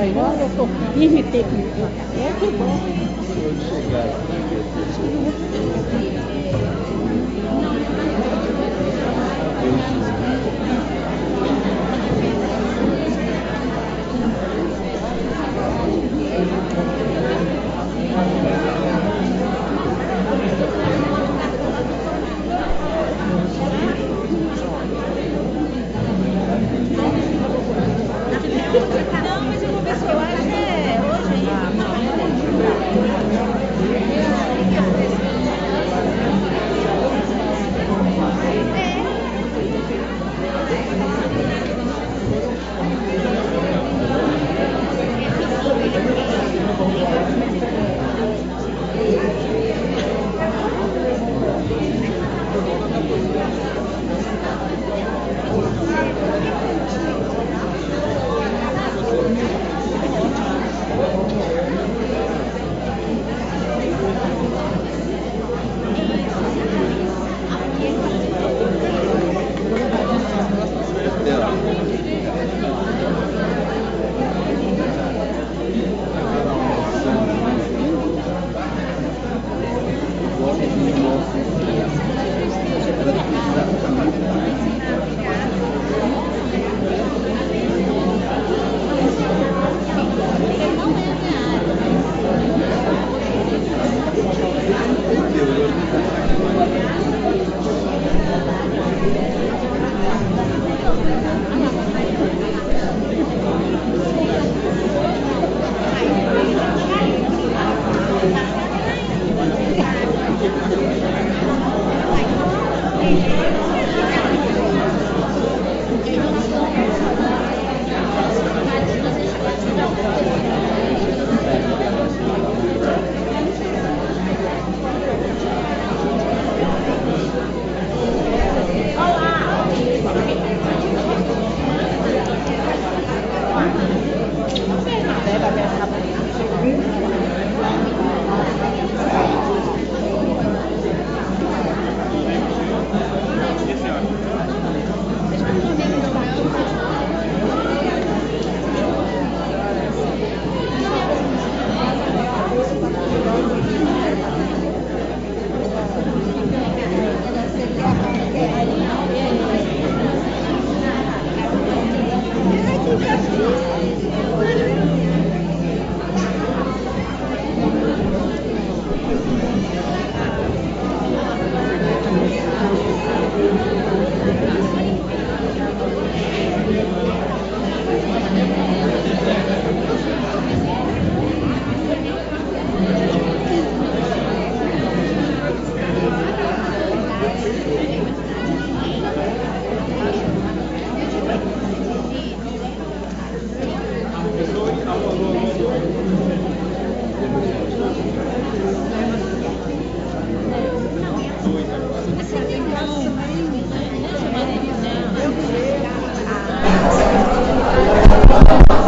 Agora eu estou firme e ter que me trocar. É que bom. Não, mas eu vou ver se eu acho hoje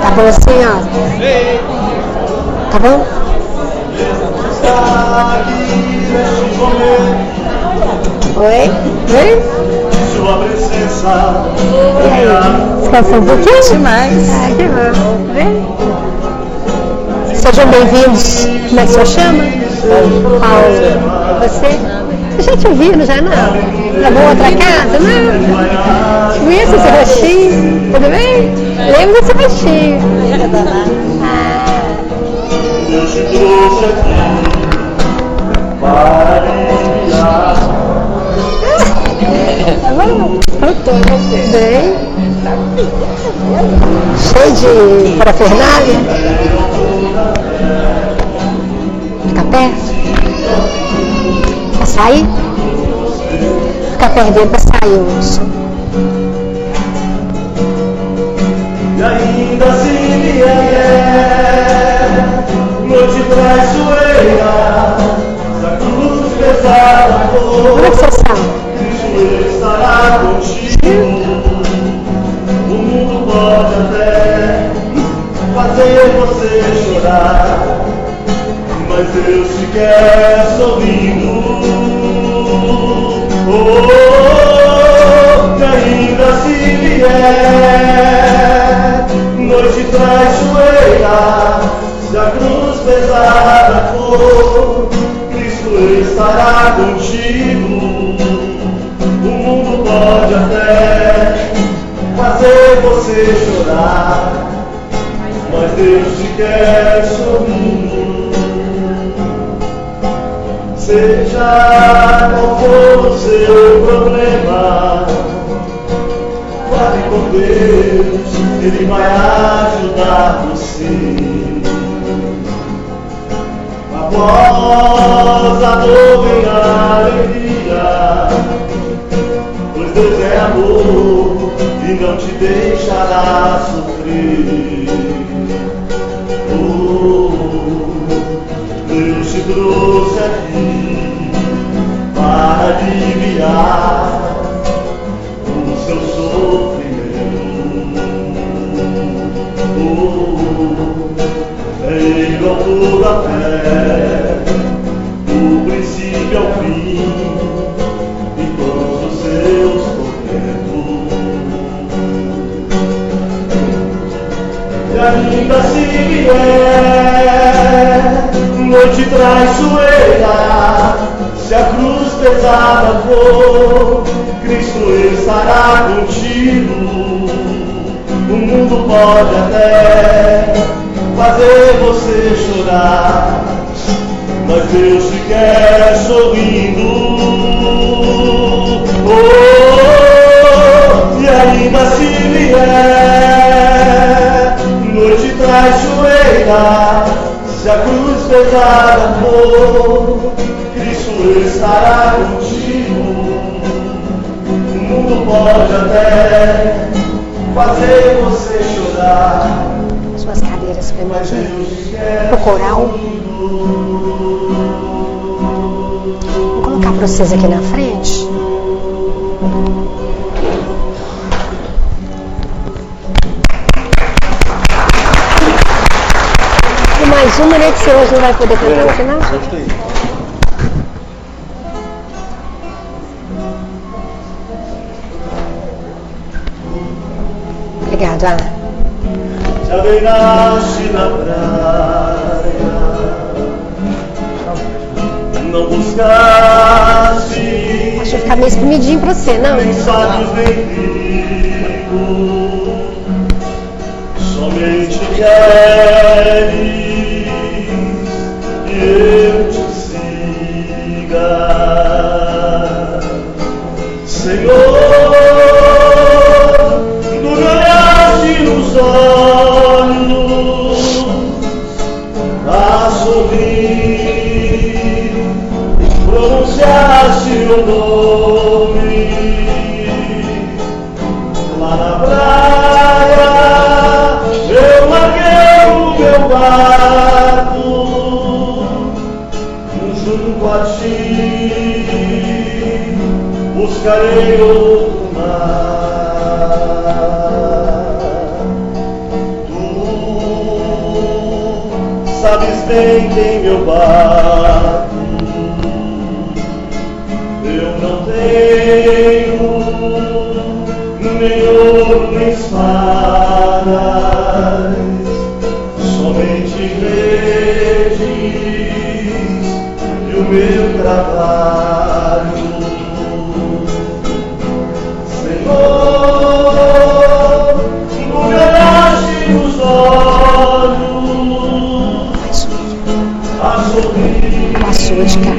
Tá bom assim, ó. Tá bom? Oi? Oi? Sua presença. E aí? Descansou um pouquinho? demais. Ah, que bom. Vem. Sejam bem-vindos. Como é que você chama? Paulo. Você? Eu já te ouvi, já não? Levou outra casa? Não. Conheço esse rostinho. Tudo bem? Lembro desse rostinho. Deus te trouxe aqui para brilhar. Tá bom? Eu tô, você. Bem. Cheio de parafernália. sair? Ficar perdendo pra sair o som. E ainda se vier noite traiçoeira, se a cruz pesada Como é for, que você sabe? Cristo estará contigo. O mundo pode até fazer você chorar, mas Deus te quer sorrindo. Oh, que ainda se vier noite traiçoeira, se a cruz pesada for, Cristo estará contigo. O mundo pode até fazer você chorar, mas Deus te quer sorrindo. Seja qual for o seu problema, fale com Deus, Ele vai ajudar você. Após a dor vem a alegria, pois Deus é amor e não te deixará sofrer. Deus te trouxe aqui para aliviar o seu sofrimento. É Ele o autor da fé, do princípio ao fim, e todos os seus tormentos. E ainda se vier noite traiçoeira, se a cruz pesada for, Cristo estará contigo. O mundo pode até fazer você chorar, mas Deus te quer sorrindo. Oh, e ainda se vier noite traiçoeira, se a cruz pesada for, Cristo estará contigo. O mundo pode até fazer você chorar, Suas cadeiras pra mas mim. Deus te quer Pro coral. Vou colocar pra vocês aqui na frente. E mais uma, né? Que você hoje não vai poder cantar no final? Obrigada, Ana. Já beiraste na praia, não buscaste Acho que ficar meio espremidinho pra você, não? nem sábios nem ricos, somente queres que eu te siga, Senhor. Tu me olhaste nos olhos a sorrir, pronunciaste o nome lá na praia. Eu larguei o meu barco junto a ti, buscarei outro mar. Tu sabes bem quem meu barco, eu não tenho nem ouro nem espadas, somente redes e o meu trabalho. Senhor, tu me olhaste nos olhos a sorrir, Passou de cá.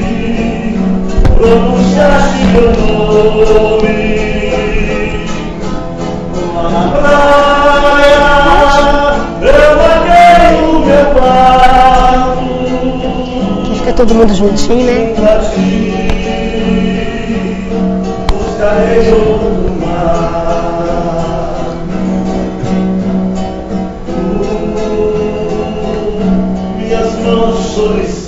pronunciaste meu nome lá na praia. Eu larguei o meu barco Fica todo mundo juntinho, né? pra ti, buscarei outro mar. Minhas mãos solicitas,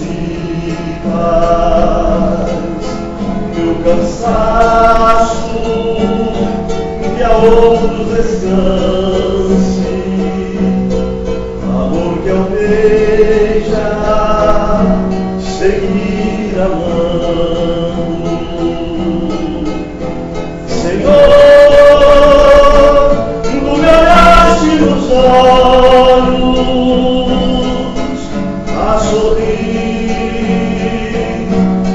meu cansaço, que a outros descanse, amor que almeja seguir amando. Senhor, tu me olhaste nos olhos a sorrir,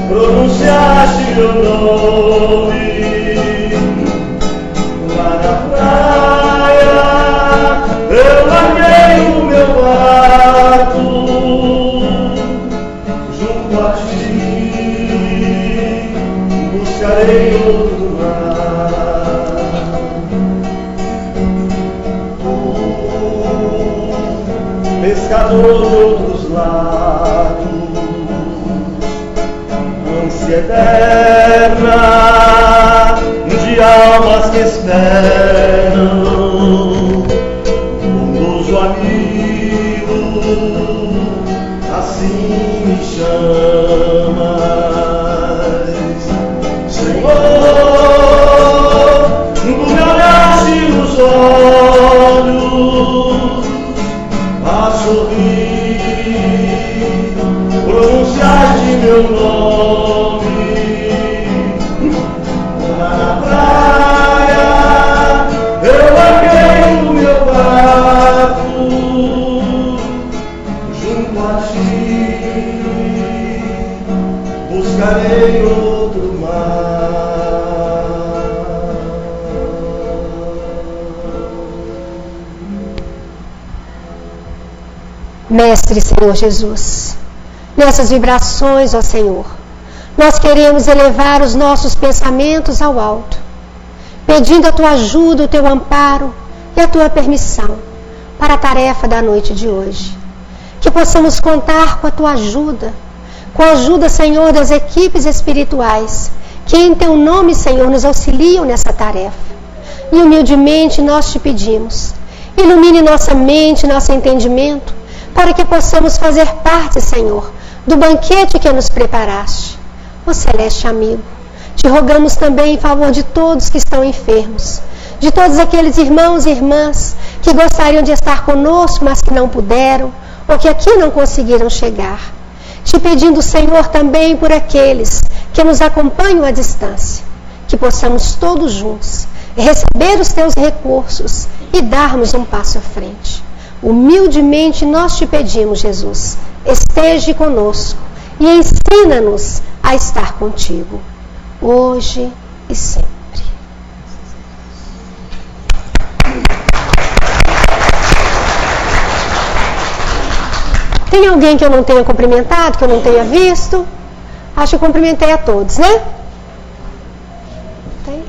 pronunciaste meu nome lá na praia. Eu larguei o meu barco junto a ti, buscarei outro mar. Pescador de outros lados, ânsia eterna de almas que esperam, bondoso amigo, assim me chamas. Senhor, tu me olhaste nos olhos a sorrir, pronunciaste meu nome lá na praia. Eu larguei o meu barco junto a ti, buscarei outro mar. Mestre Senhor Jesus, nessas vibrações, ó Senhor, nós queremos elevar os nossos pensamentos ao alto, pedindo a Tua ajuda, o Teu amparo e a Tua permissão para a tarefa da noite de hoje. Que possamos contar com a Tua ajuda, com a ajuda, Senhor, das equipes espirituais, que em Teu nome, Senhor, nos auxiliam nessa tarefa. E humildemente nós Te pedimos, ilumine nossa mente, nosso entendimento, para que possamos fazer parte, Senhor, do banquete que nos preparaste. Ó celeste amigo, Te rogamos também em favor de todos que estão enfermos, de todos aqueles irmãos e irmãs que gostariam de estar conosco, mas que não puderam, ou que aqui não conseguiram chegar. Te pedindo, Senhor, também por aqueles que nos acompanham à distância, que possamos todos juntos receber os Teus recursos e darmos um passo à frente. Humildemente nós Te pedimos, Jesus, esteja conosco e ensina-nos a estar contigo, hoje e sempre. Tem alguém que eu não tenha cumprimentado, que eu não tenha visto? Acho que eu cumprimentei a todos, né? Tem?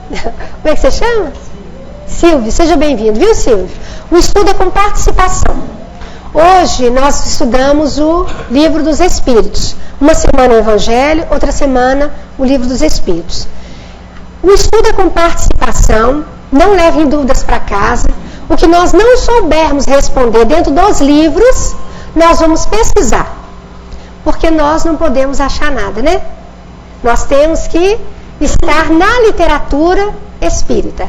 Como é que você chama? Silvio, seja bem-vindo, viu, Silvio? O estudo é com participação. Hoje nós estudamos o Livro dos Espíritos. Uma semana o Evangelho, outra semana o Livro dos Espíritos. O estudo é com participação, não levem dúvidas para casa. O que nós não soubermos responder dentro dos livros, nós vamos pesquisar. Porque nós não podemos achar nada, né? Nós temos que estar na literatura espírita.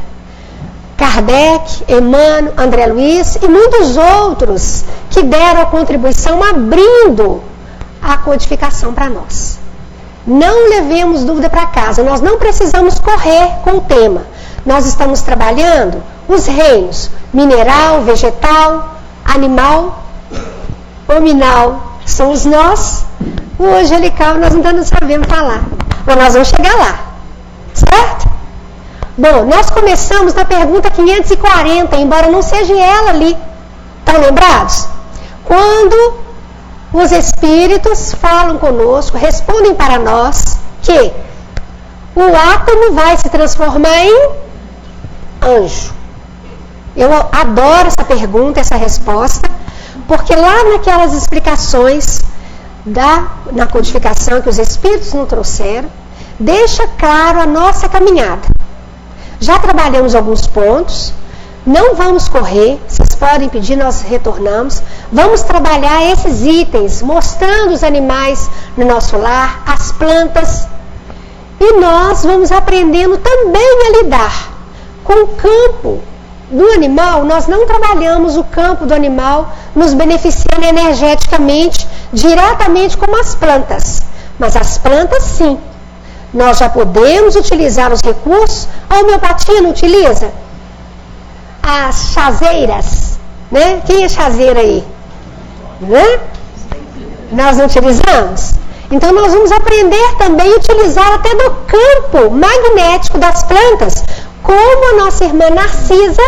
Kardec, Emmanuel, André Luiz e muitos outros que deram a contribuição abrindo a codificação para nós. Não levemos dúvida para casa, nós não precisamos correr com o tema. Nós estamos trabalhando os reinos, mineral, vegetal, animal, hominal, são os nós. O angelical nós ainda não sabemos falar, mas nós vamos chegar lá, certo? Bom, nós começamos na pergunta 540, embora não seja ela ali. Estão lembrados? Quando os espíritos falam conosco, respondem para nós que o átomo vai se transformar em anjo. Eu adoro essa pergunta, essa resposta, porque lá naquelas explicações na codificação que os espíritos nos trouxeram, deixa claro a nossa caminhada. Já trabalhamos alguns pontos, não vamos correr, vocês podem pedir, nós retornamos. Vamos trabalhar esses itens, mostrando os animais no nosso lar, as plantas. E nós vamos aprendendo também a lidar com o campo do animal. Nós não trabalhamos o campo do animal nos beneficiando energeticamente, diretamente como as plantas. Mas as plantas sim. Nós já podemos utilizar os recursos. A homeopatia não utiliza? As chazeiras, né? Quem é chazeira aí? Né? Nós não utilizamos? Então nós vamos aprender também a utilizar até do campo magnético das plantas, como a nossa irmã Narcisa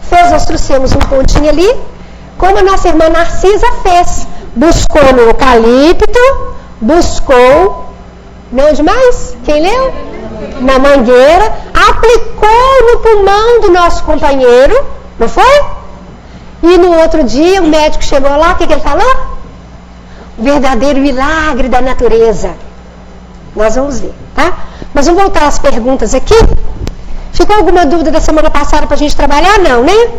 fez. Nós trouxemos um pontinho ali, como a nossa irmã Narcisa fez. Buscou no eucalipto, buscou, não onde mais? Quem leu? Na mangueira, aplicou no pulmão do nosso companheiro, não foi? E no outro dia o médico chegou lá, o que ele falou? O verdadeiro milagre da natureza. Nós vamos ver, tá? Mas vamos voltar às perguntas aqui. Ficou alguma dúvida da semana passada para a gente trabalhar? Não, né?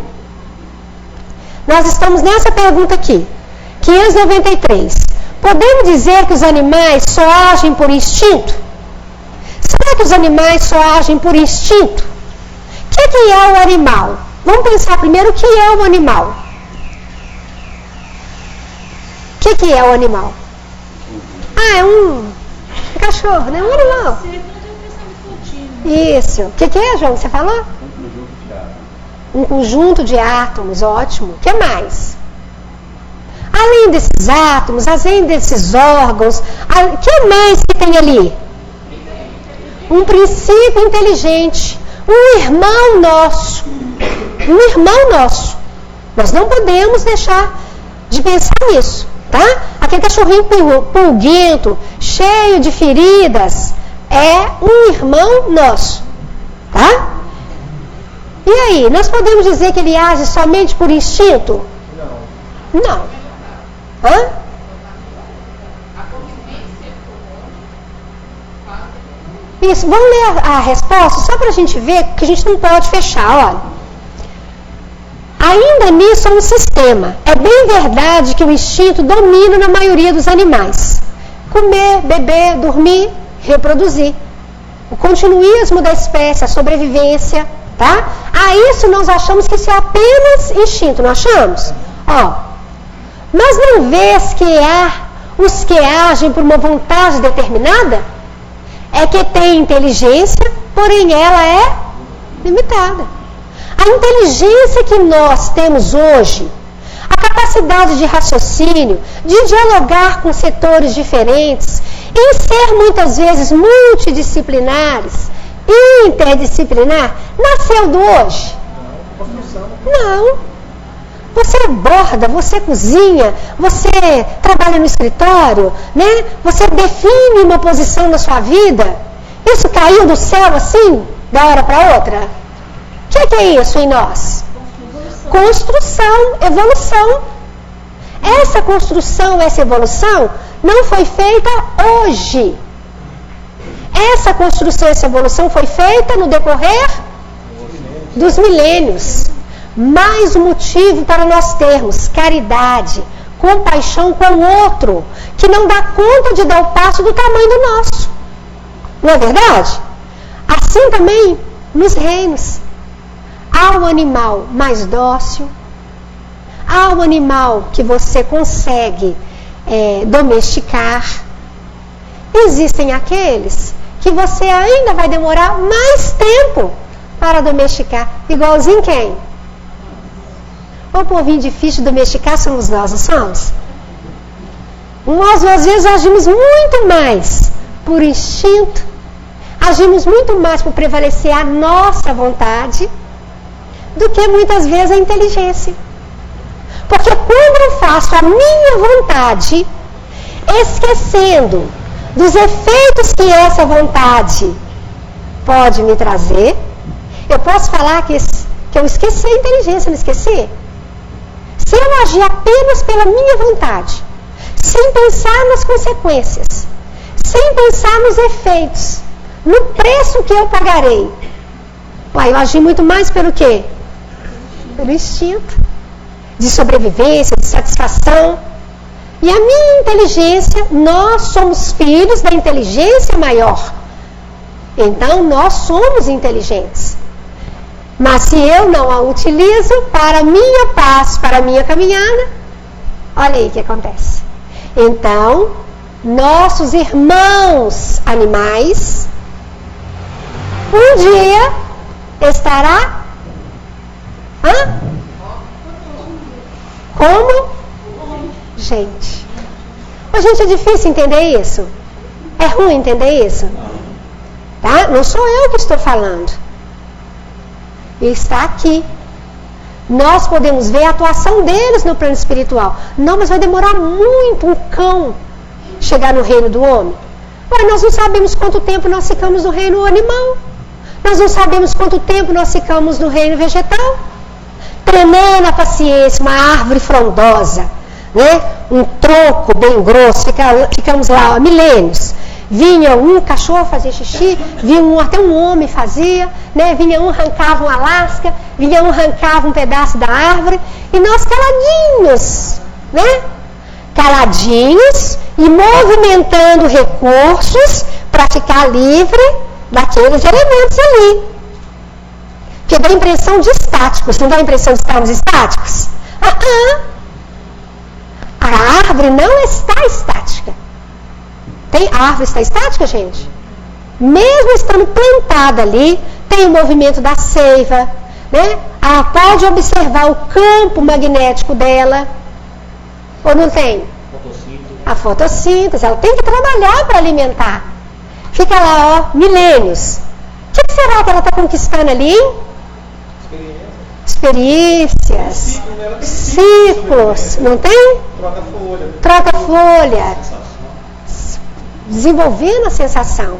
Nós estamos nessa pergunta aqui, 593. Podemos dizer que os animais só agem por instinto? Será que os animais só agem por instinto? O que é o animal? Vamos pensar primeiro o que é o animal. O que é o animal? Ah, é um cachorro, né? Um animal. Isso. O que é, João? Você falou? Um conjunto de átomos, ótimo. O que mais? Além desses átomos, além desses órgãos, o que mais que tem ali? Um princípio inteligente. Um irmão nosso. Um irmão nosso. Nós não podemos deixar de pensar nisso. Tá? Aquele cachorrinho pulguento, cheio de feridas, é um irmão nosso. Tá? E aí, nós podemos dizer que ele age somente por instinto? Não. Hã? Isso, vamos ler a resposta só para a gente ver que a gente não pode fechar, olha. Ainda nisso é um sistema. É bem verdade que o instinto domina na maioria dos animais. Comer, beber, dormir, reproduzir. O continuismo da espécie, a sobrevivência, tá? A isso nós achamos que isso é apenas instinto, não achamos? Ó, mas não vês que há os que agem por uma vontade determinada? É que tem inteligência, porém ela é limitada. A inteligência que nós temos hoje, a capacidade de raciocínio, de dialogar com setores diferentes, em ser muitas vezes multidisciplinares, interdisciplinar, nasceu do hoje? Não. Você borda, você cozinha, você trabalha no escritório, né? Você define uma posição na sua vida. Isso caiu do céu assim, da hora para outra? O que é isso em nós? Construção, evolução. Essa construção, essa evolução não foi feita hoje. Essa construção, essa evolução foi feita no decorrer dos milênios. Mais um motivo para nós termos caridade, compaixão com o outro, que não dá conta de dar o passo do tamanho do nosso. Não é verdade? Assim também nos reinos. Há um animal mais dócil, há um animal que você consegue domesticar. Existem aqueles que você ainda vai demorar mais tempo para domesticar. Igualzinho quem? O povinho difícil de domesticar somos nós, não somos? Nós às vezes agimos muito mais por instinto, agimos muito mais por prevalecer a nossa vontade, do que muitas vezes a inteligência. Porque quando eu faço a minha vontade, esquecendo dos efeitos que essa vontade pode me trazer, eu posso falar que eu esqueci a inteligência, não esqueci? Se eu agir apenas pela minha vontade, sem pensar nas consequências, sem pensar nos efeitos, no preço que eu pagarei. Uai, eu agi muito mais pelo quê? Pelo instinto de sobrevivência, de satisfação. E a minha inteligência, nós somos filhos da inteligência maior. Então, nós somos inteligentes. Mas se eu não a utilizo para a minha paz, para a minha caminhada, olha aí o que acontece. Então, nossos irmãos animais, um dia estará como? Gente, é difícil entender isso. É ruim entender isso. Tá? Não sou eu que estou falando. Ele está aqui. Nós podemos ver a atuação deles no plano espiritual. Não, mas vai demorar muito um cão chegar no reino do homem. Ué, nós não sabemos quanto tempo nós ficamos no reino animal. Nós não sabemos quanto tempo nós ficamos no reino vegetal. Treinando a paciência, uma árvore frondosa, né? Um tronco bem grosso, ficamos lá milênios. Vinha um cachorro fazer xixi, vinha até um homem fazia, né? Vinha um, arrancava uma lasca, vinha um, arrancava um pedaço da árvore, e nós caladinhos, né? Caladinhos e movimentando recursos para ficar livre daqueles elementos ali. Porque dá a impressão de estáticos, não dá a impressão de estarmos estáticos? A árvore não está estática. A árvore está estática, gente? Mesmo estando plantada ali, tem o movimento da seiva, né? Ela pode observar o campo magnético dela. Ou não tem? A fotossíntese, ela tem que trabalhar para alimentar. Fica lá, ó, milênios. O que será que ela está conquistando ali? Experiências, ciclos, não tem? Troca folha. Desenvolvendo a sensação.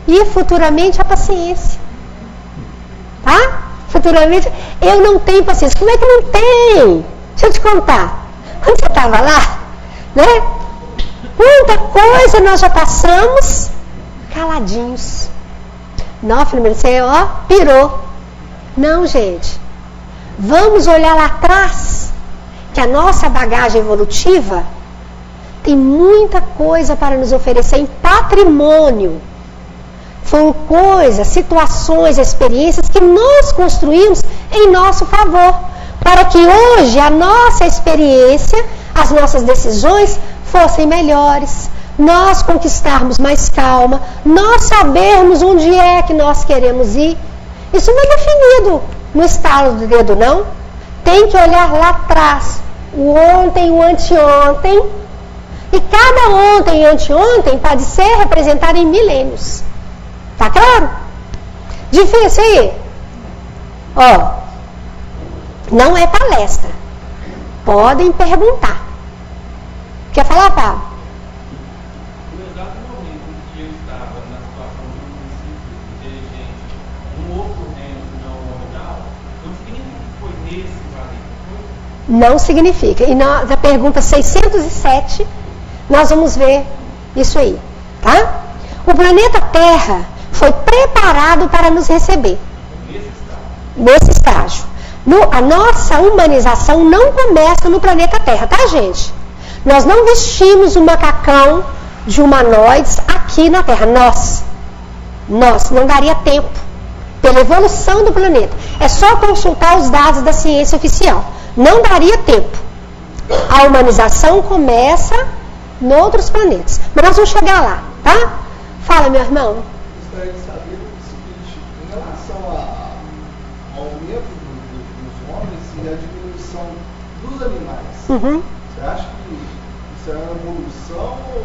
E futuramente a paciência. Tá? Futuramente, eu não tenho paciência. Como é que não tem? Deixa eu te contar. Quando você estava lá, né? Muita coisa nós já passamos caladinhos. Não, filho, você, ó, pirou. Não, gente. Vamos olhar lá atrás, que a nossa bagagem evolutiva tem muita coisa para nos oferecer em patrimônio. Foram coisas, situações, experiências que nós construímos em nosso favor, para que hoje a nossa experiência, as nossas decisões fossem melhores, nós conquistarmos mais calma, nós sabermos onde é que nós queremos ir. Isso não é definido no estalo do dedo, não. Tem que olhar lá atrás, o ontem, o anteontem, e cada ontem e anteontem pode ser representado em milênios. Tá claro? Difícil aí? Ó, não é palestra. Podem perguntar. Quer falar, Pablo? No exato momento em que eu estava na situação de um princípio inteligente, um outro reino não original, não significa que foi nesse planeta? Não significa. E na pergunta 607, nós vamos ver isso aí, tá? O planeta Terra foi preparado para nos receber. Nesse estágio. A nossa humanização não começa no planeta Terra, tá, gente? Nós não vestimos o macacão de humanoides aqui na Terra. Nós não daria tempo pela evolução do planeta. É só consultar os dados da ciência oficial. Não daria tempo. A humanização começa em outros planetas. Mas nós vamos chegar lá, tá? Fala, meu irmão. Gostaria de saber o seguinte, em relação ao aumento dos homens e a diminuição dos animais. Você acha que isso é uma evolução ou...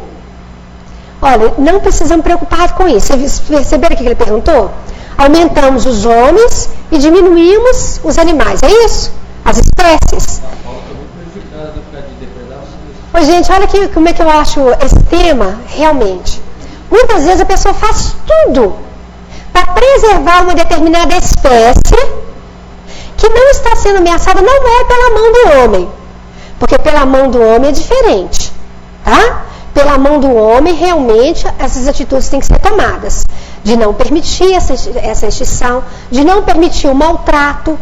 Olha, não precisamos preocupar com isso. Vocês perceberam o que ele perguntou? Aumentamos os homens e diminuímos os animais, é isso? As espécies. Ô, gente, olha aqui como é que eu acho esse tema realmente. Muitas vezes a pessoa faz tudo para preservar uma determinada espécie que não está sendo ameaçada, não é pela mão do homem. Porque pela mão do homem é diferente, tá? pela mão do homem, realmente essas atitudes têm que ser tomadas. De não permitir essa extinção, de não permitir o maltrato,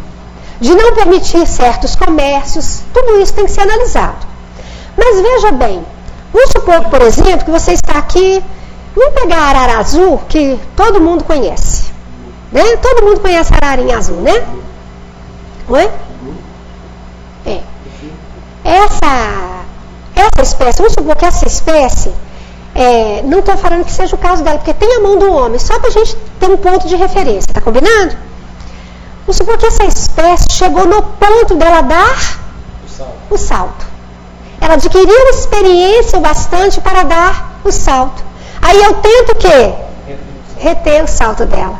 de não permitir certos comércios, tudo isso tem que ser analisado. Mas veja bem, vamos supor, por exemplo, que você está aqui, vamos pegar a arara azul, que todo mundo conhece. Né? Todo mundo conhece a ararinha azul, né? Oi? É. Essa espécie, vamos supor que essa espécie, não estou falando que seja o caso dela, porque tem a mão do homem, só para a gente ter um ponto de referência, tá combinado? Vamos supor que essa espécie chegou no ponto dela dar o salto. Ela adquiriu experiência o bastante para dar o salto. Aí eu tento o quê? Reter o salto dela.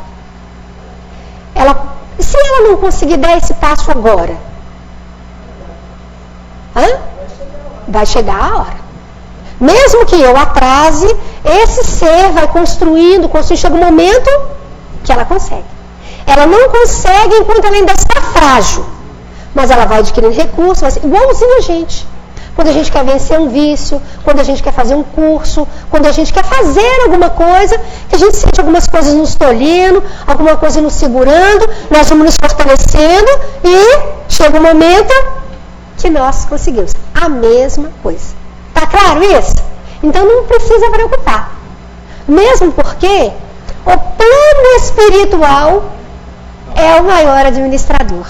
Se ela não conseguir dar esse passo agora, vai chegar a hora. Mesmo que eu atrase, esse ser vai construindo, chega um momento que ela consegue. Ela não consegue enquanto ela ainda está frágil, mas ela vai adquirindo recursos, vai ser igualzinho a gente. Quando a gente quer vencer um vício, quando a gente quer fazer um curso, quando a gente quer fazer alguma coisa, que a gente sente algumas coisas nos tolhendo, alguma coisa nos segurando, nós vamos nos fortalecendo e chega um momento que nós conseguimos a mesma coisa. Tá claro isso? Então não precisa preocupar. Mesmo porque o plano espiritual é o maior administrador.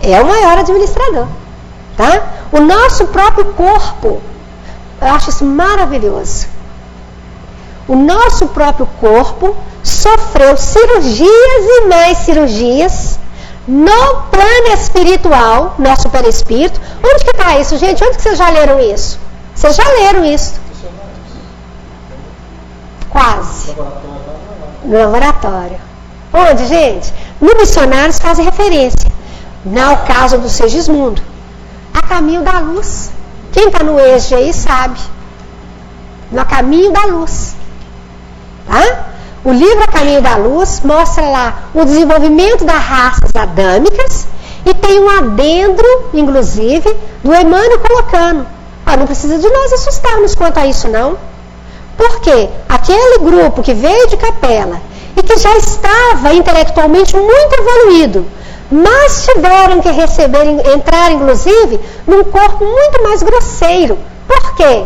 É o maior administrador. Tá? O nosso próprio corpo, eu acho isso maravilhoso. O nosso próprio corpo sofreu cirurgias e mais cirurgias no plano espiritual, nosso perispírito. Onde que está isso, gente? Onde que vocês já leram isso? Vocês já leram isso? Quase. No laboratório. Onde, gente? No Missionários fazem referência. No caso do Segismundo. A Caminho da Luz. Quem está no eixo aí sabe. No Caminho da Luz. Tá? O livro A Caminho da Luz mostra lá o desenvolvimento das raças adâmicas e tem um adendo, inclusive, do Emmanuel colocando. Não precisa de nós assustarmos quanto a isso, não. Porque aquele grupo que veio de Capela e que já estava intelectualmente muito evoluído, mas tiveram que entrar, inclusive, num corpo muito mais grosseiro. Por quê?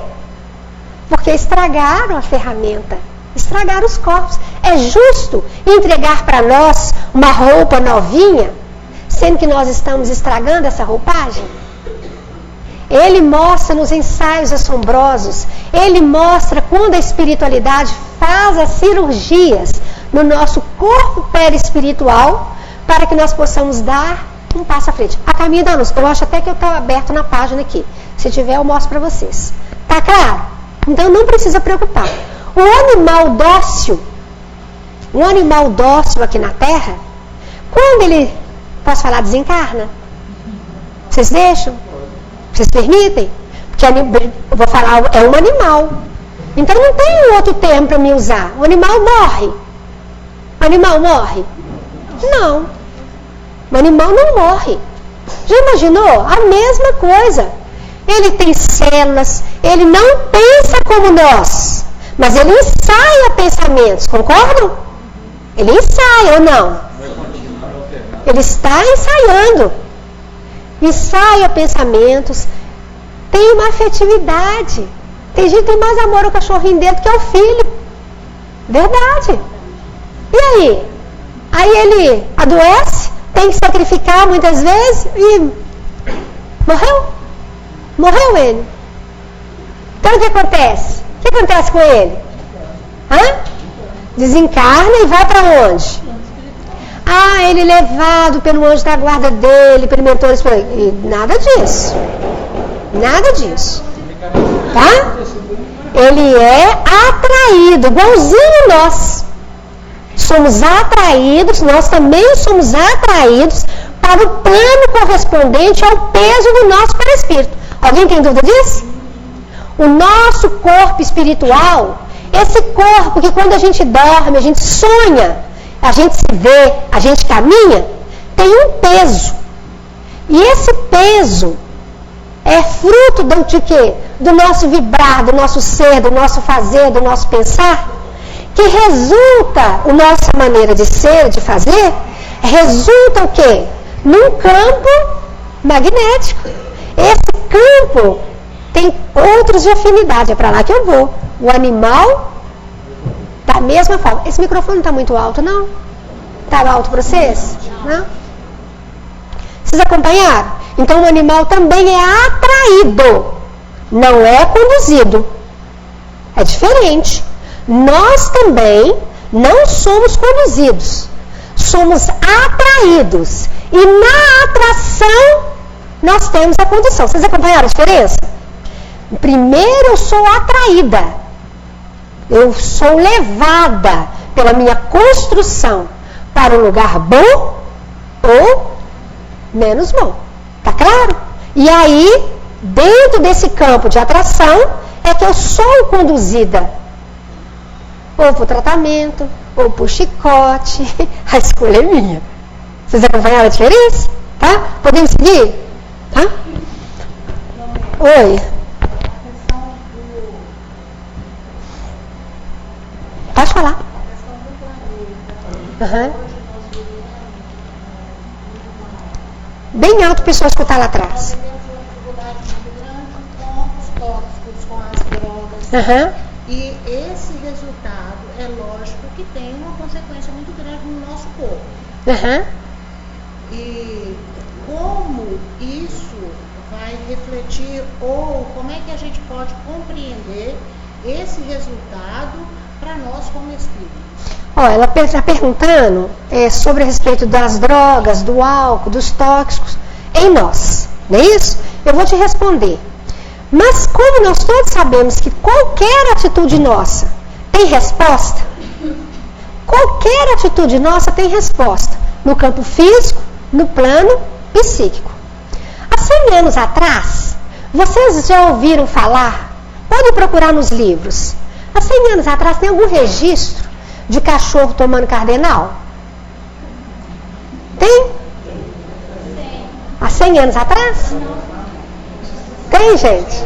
Porque estragaram a ferramenta, estragaram os corpos. É justo entregar para nós uma roupa novinha, sendo que nós estamos estragando essa roupagem? Ele mostra nos ensaios assombrosos, ele mostra quando a espiritualidade faz as cirurgias no nosso corpo perispiritual, para que nós possamos dar um passo à frente. A Caminho da Luz, eu acho até que eu estou aberto na página aqui. Se tiver, eu mostro para vocês. Tá claro? Então não precisa preocupar. O animal dócil aqui na Terra, quando ele, posso falar, desencarna? Vocês deixam? Vocês permitem? Porque eu vou falar, é um animal. Então não tem um outro termo para me usar. O animal morre. O animal morre? Não. O animal não morre. Já imaginou? A mesma coisa. Ele tem células, ele não pensa como nós, mas ele ensaia pensamentos, concordam? Ele ensaia ou não? Ele está ensaiando. Ensaia pensamentos, tem uma afetividade. Tem gente que tem mais amor ao cachorrinho dentro que ao filho. Verdade. E aí? Aí ele adoece, tem que sacrificar muitas vezes e morreu. Morreu ele. Então o que acontece? O que acontece com ele? Desencarna e vai para onde? Ele é levado pelo anjo da guarda dele, pelo mentor espiritual. Nada disso. Nada disso. Tá? Ele é atraído, igualzinho nós. Somos atraídos, nós também somos atraídos para o plano correspondente ao peso do nosso perispírito. Alguém tem dúvida disso? O nosso corpo espiritual, esse corpo que quando a gente dorme, a gente sonha, a gente se vê, a gente caminha, tem um peso. E esse peso é fruto de quê? Do nosso vibrar, do nosso ser, do nosso fazer, do nosso pensar, que resulta, a nossa maneira de ser, de fazer, resulta o quê? Num campo magnético. Esse campo tem outros de afinidade, é para lá que eu vou. O animal, da mesma forma. Esse microfone não está muito alto, não? Está alto para vocês? Não? Vocês acompanharam? Então o animal também é atraído, não é conduzido. É diferente. Nós também não somos conduzidos, somos atraídos. E na atração nós temos a condução. Vocês acompanharam a diferença? Primeiro eu sou atraída, eu sou levada pela minha construção para um lugar bom ou menos bom. Tá claro? E aí, dentro desse campo de atração, é que eu sou conduzida. Ou para o tratamento, ou para o chicote. A escolha é minha. Vocês acompanharam a diferença? Tá? Podemos seguir? Tá? Oi. Pode falar. Uhum. Bem alto, pessoal, escutar lá atrás. Uhum. E esse resultado é lógico que tem uma consequência muito grande no nosso corpo. Uhum. E como isso vai refletir, ou como é que a gente pode compreender esse resultado para nós como espíritos? Ó, ela está perguntando sobre a respeito das drogas, do álcool, dos tóxicos em nós, não é isso? Eu vou te responder. Mas como nós todos sabemos que qualquer atitude nossa tem resposta, qualquer atitude nossa tem resposta no campo físico, no plano psíquico. Há 100 anos atrás, vocês já ouviram falar, podem procurar nos livros, há 100 anos atrás tem algum registro de cachorro tomando cardenal? Tem? Há 100 anos atrás? Tem, gente?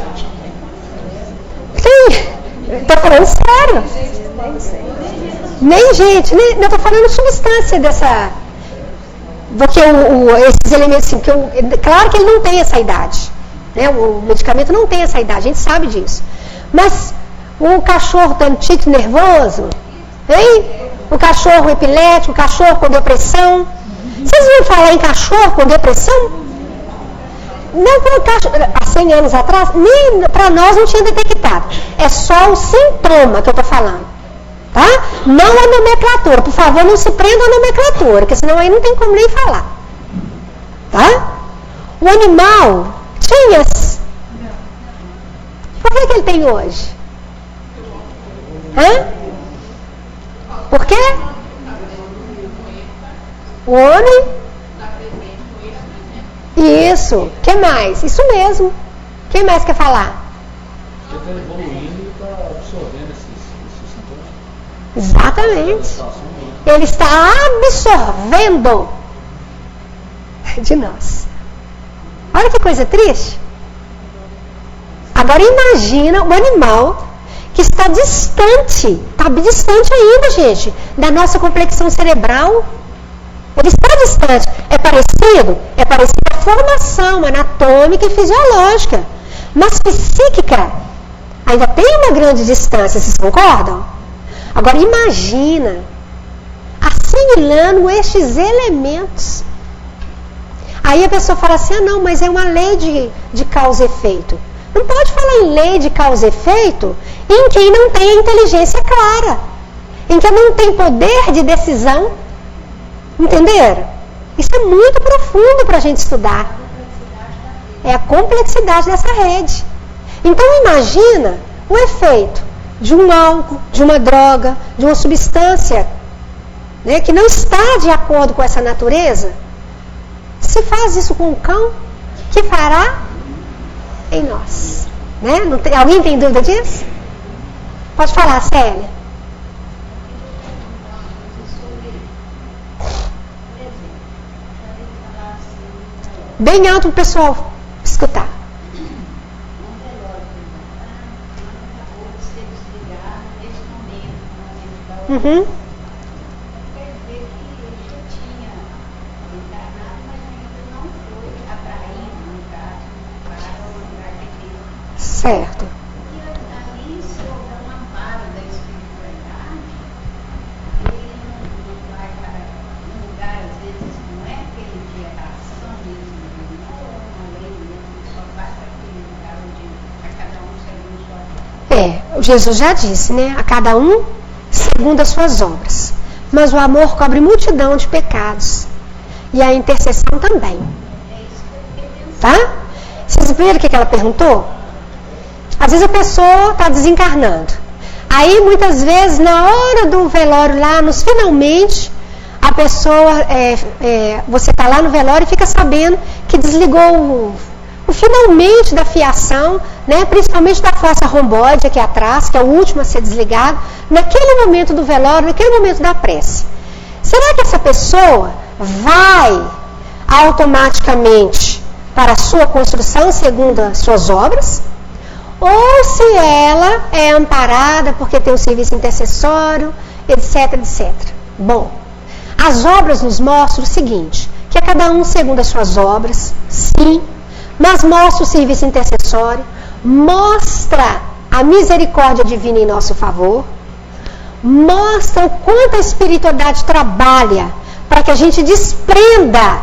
Tem. Estou falando sério. Nem gente, nem, não estou falando substância dessa... Porque esses elementos, assim, claro que ele não tem essa idade. Né? O medicamento não tem essa idade, a gente sabe disso. Mas o cachorro dando tique nervoso, hein? O cachorro epilético, o cachorro com depressão. Vocês viram falar em cachorro com depressão? Não, há 100 anos atrás, nem para nós não tinha detectado. É só o sintoma que eu estou falando. Tá? Não a nomenclatura. Por favor, não se prenda a nomenclatura, porque senão aí não tem como nem falar. Tá? O animal tinha. Por que ele tem hoje? Hã? Por quê? O homem? Isso. Que mais? Isso mesmo. Quem mais quer falar? Ele está evoluindo e está absorvendo esses sintomas. Exatamente. Ele está absorvendo de nós. Olha que coisa triste. Agora imagina o animal que está distante ainda, gente, da nossa complexão cerebral. Ele está distante. É parecido? É parecido a formação anatômica e fisiológica. Mas psíquica ainda tem uma grande distância, vocês concordam? Agora imagina assimilando estes elementos. Aí a pessoa fala assim, não, mas é uma lei de causa e efeito. Não pode falar em lei de causa e efeito em quem não tem a inteligência clara, em quem não tem poder de decisão. Entenderam? Isso é muito profundo para a gente estudar. É a complexidade dessa rede. Então imagina o efeito de um álcool, de uma droga, de uma substância, né, que não está de acordo com essa natureza. Se faz isso com o cão, que fará em nós? Né? Alguém tem dúvida disso? Pode falar, Célia. Bem alto para o pessoal escutar. Uhum. Quer dizer que ele já tinha encarnado, mas ainda não foi atraído, no caso, para o lugar de Deus. Certo. E ali, sobre a amparo da espiritualidade, ele não vai para um lugar, às vezes, não é aquele de ação mesmo, não é uma lei mesmo, só vai para aquele lugar onde a cada um segundo sua vida. Jesus já disse, né? A cada um segundo as suas obras. Mas o amor cobre multidão de pecados. E a intercessão também. Tá? Vocês viram o que ela perguntou? Às vezes a pessoa está desencarnando. Aí muitas vezes na hora do velório lá, nos finalmente, a pessoa, você está lá no velório e fica sabendo que desligou o finalmente da fiação, né, principalmente da fossa romboide aqui atrás, que é o último a ser desligado, naquele momento do velório, naquele momento da prece. Será que essa pessoa vai automaticamente para a sua construção segundo as suas obras? Ou se ela é amparada porque tem um serviço intercessório, etc, etc. Bom, as obras nos mostram o seguinte, que é cada um segundo as suas obras, sim, mas mostra o serviço intercessório, mostra a misericórdia divina em nosso favor, mostra o quanto a espiritualidade trabalha para que a gente desprenda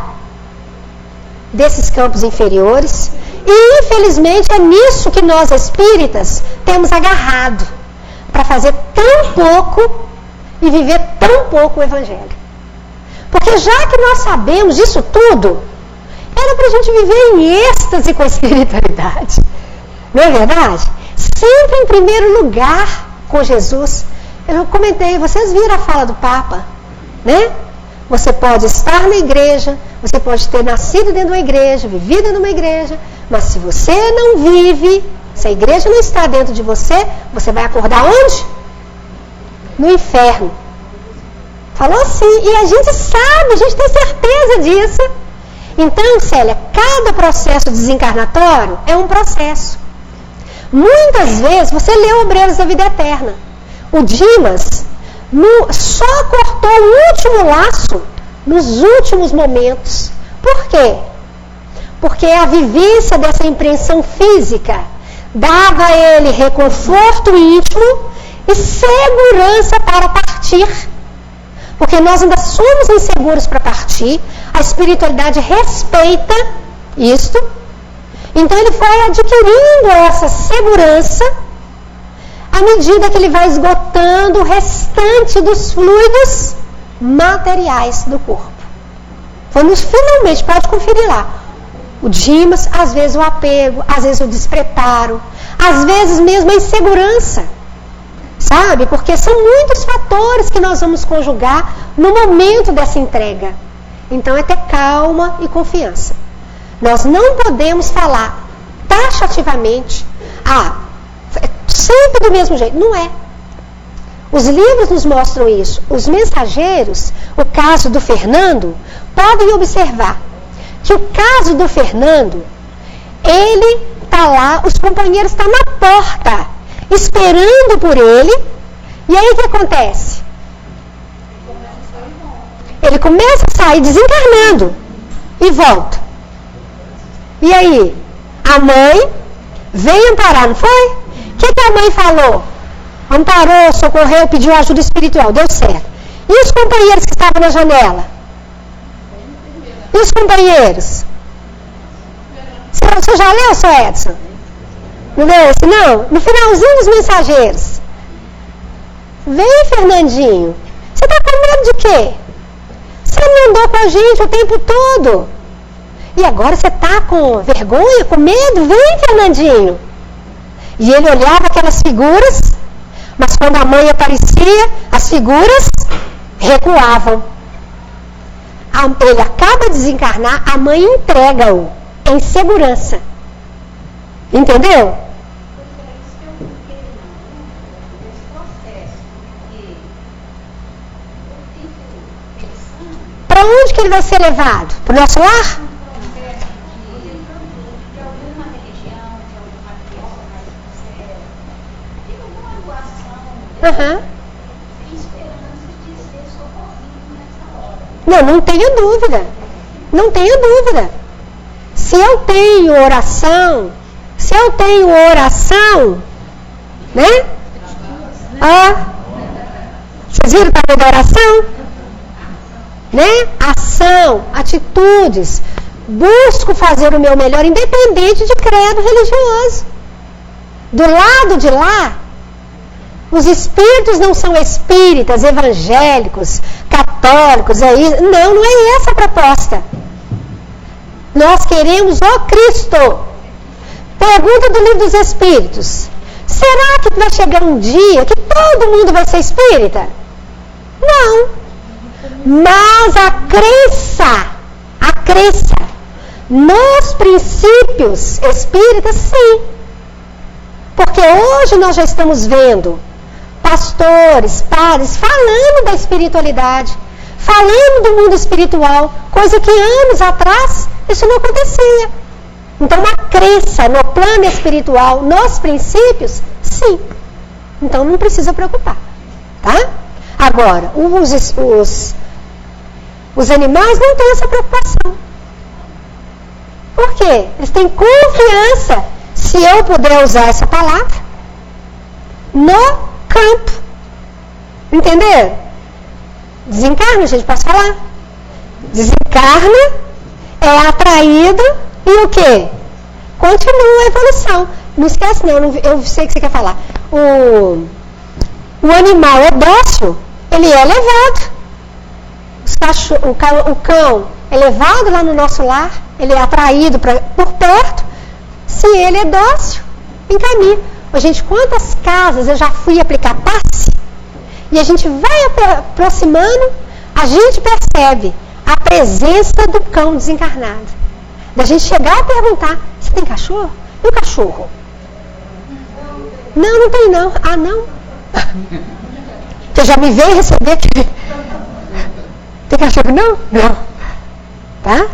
desses campos inferiores. E infelizmente é nisso que nós espíritas temos agarrado, para fazer tão pouco e viver tão pouco o Evangelho. Porque já que nós sabemos disso tudo, era para a gente viver em êxtase com a espiritualidade. Não é verdade? Sempre em primeiro lugar com Jesus. Eu comentei, vocês viram a fala do Papa, né? Você pode estar na igreja, você pode ter nascido dentro de uma igreja, vivido numa igreja, mas se você não vive, se a igreja não está dentro de você, você vai acordar onde? No inferno. Falou assim, e a gente sabe, a gente tem certeza disso. Então, Célia, cada processo desencarnatório é um processo. Muitas vezes, você leu Obreiros da Vida Eterna. O Dimas só cortou o último laço nos últimos momentos. Por quê? Porque a vivência dessa impressão física dava a ele reconforto íntimo e segurança para partir. Porque nós ainda somos inseguros para partir, a espiritualidade respeita isto, então ele vai adquirindo essa segurança à medida que ele vai esgotando o restante dos fluidos materiais do corpo. Vamos finalmente, pode conferir lá, o Dimas, às vezes o apego, às vezes o despreparo, às vezes mesmo a insegurança. Sabe? Porque são muitos fatores que nós vamos conjugar no momento dessa entrega. Então é ter calma e confiança. Nós não podemos falar taxativamente, é sempre do mesmo jeito. Não é. Os livros nos mostram isso. Os mensageiros, o caso do Fernando, podem observar que o caso do Fernando, ele está lá, os companheiros estão na porta, esperando por ele, e aí o que acontece? Ele começa a sair desencarnando e volta. E aí? A mãe veio amparar, não foi? O que a mãe falou? Amparou, socorreu, pediu ajuda espiritual, deu certo. E os companheiros que estavam na janela? E os companheiros? Você já leu, seu Edson? Não leu esse não? No finalzinho dos mensageiros. Vem, Fernandinho. Você está com medo de quê? Você não andou com a gente o tempo todo. E agora você está com vergonha, com medo? Vem, Fernandinho. E ele olhava aquelas figuras, mas quando a mãe aparecia, as figuras recuavam. Ele acaba de desencarnar, a mãe entrega-o em segurança. Entendeu? Para onde que ele vai ser levado? Para o nosso lar? De alguma religião, de alguma doação, Uhum. esperança Não tenho dúvida. Não tenho dúvida. Se eu tenho oração, né? Vocês viram o tamanho da oração? Né? Ação, atitudes. Busco fazer o meu melhor, independente de credo religioso. Do lado de lá, os espíritos não são espíritas, evangélicos, católicos, não é essa a proposta. Nós queremos o Cristo. Pergunta do Livro dos Espíritos: será que vai chegar um dia que todo mundo vai ser espírita? Não. Mas a crença nos princípios espíritas, sim. Porque hoje nós já estamos vendo pastores, padres falando da espiritualidade, falando do mundo espiritual, coisa que anos atrás isso não acontecia. Então, uma crença no plano espiritual, nos princípios, sim. Então, não precisa preocupar, tá? Agora, os animais não têm essa preocupação. Por quê? Eles têm confiança, se eu puder usar essa palavra, no campo. Entenderam? Desencarna, gente, posso falar? Desencarna, é atraído e o quê? Continua a evolução. Não esquece não, eu sei o que você quer falar. O animal é dócil, ele é levado. O cão é levado lá no nosso lar, ele é atraído por perto. Se ele é dócil, encaminha. Gente, quantas casas eu já fui aplicar passe e a gente vai aproximando, a gente percebe a presença do cão desencarnado. Da gente chegar a perguntar: você tem cachorro? E o cachorro? Não tem não. Ah, não? Você já me veio receber aqui? Tem cachorro não? Não. Tá?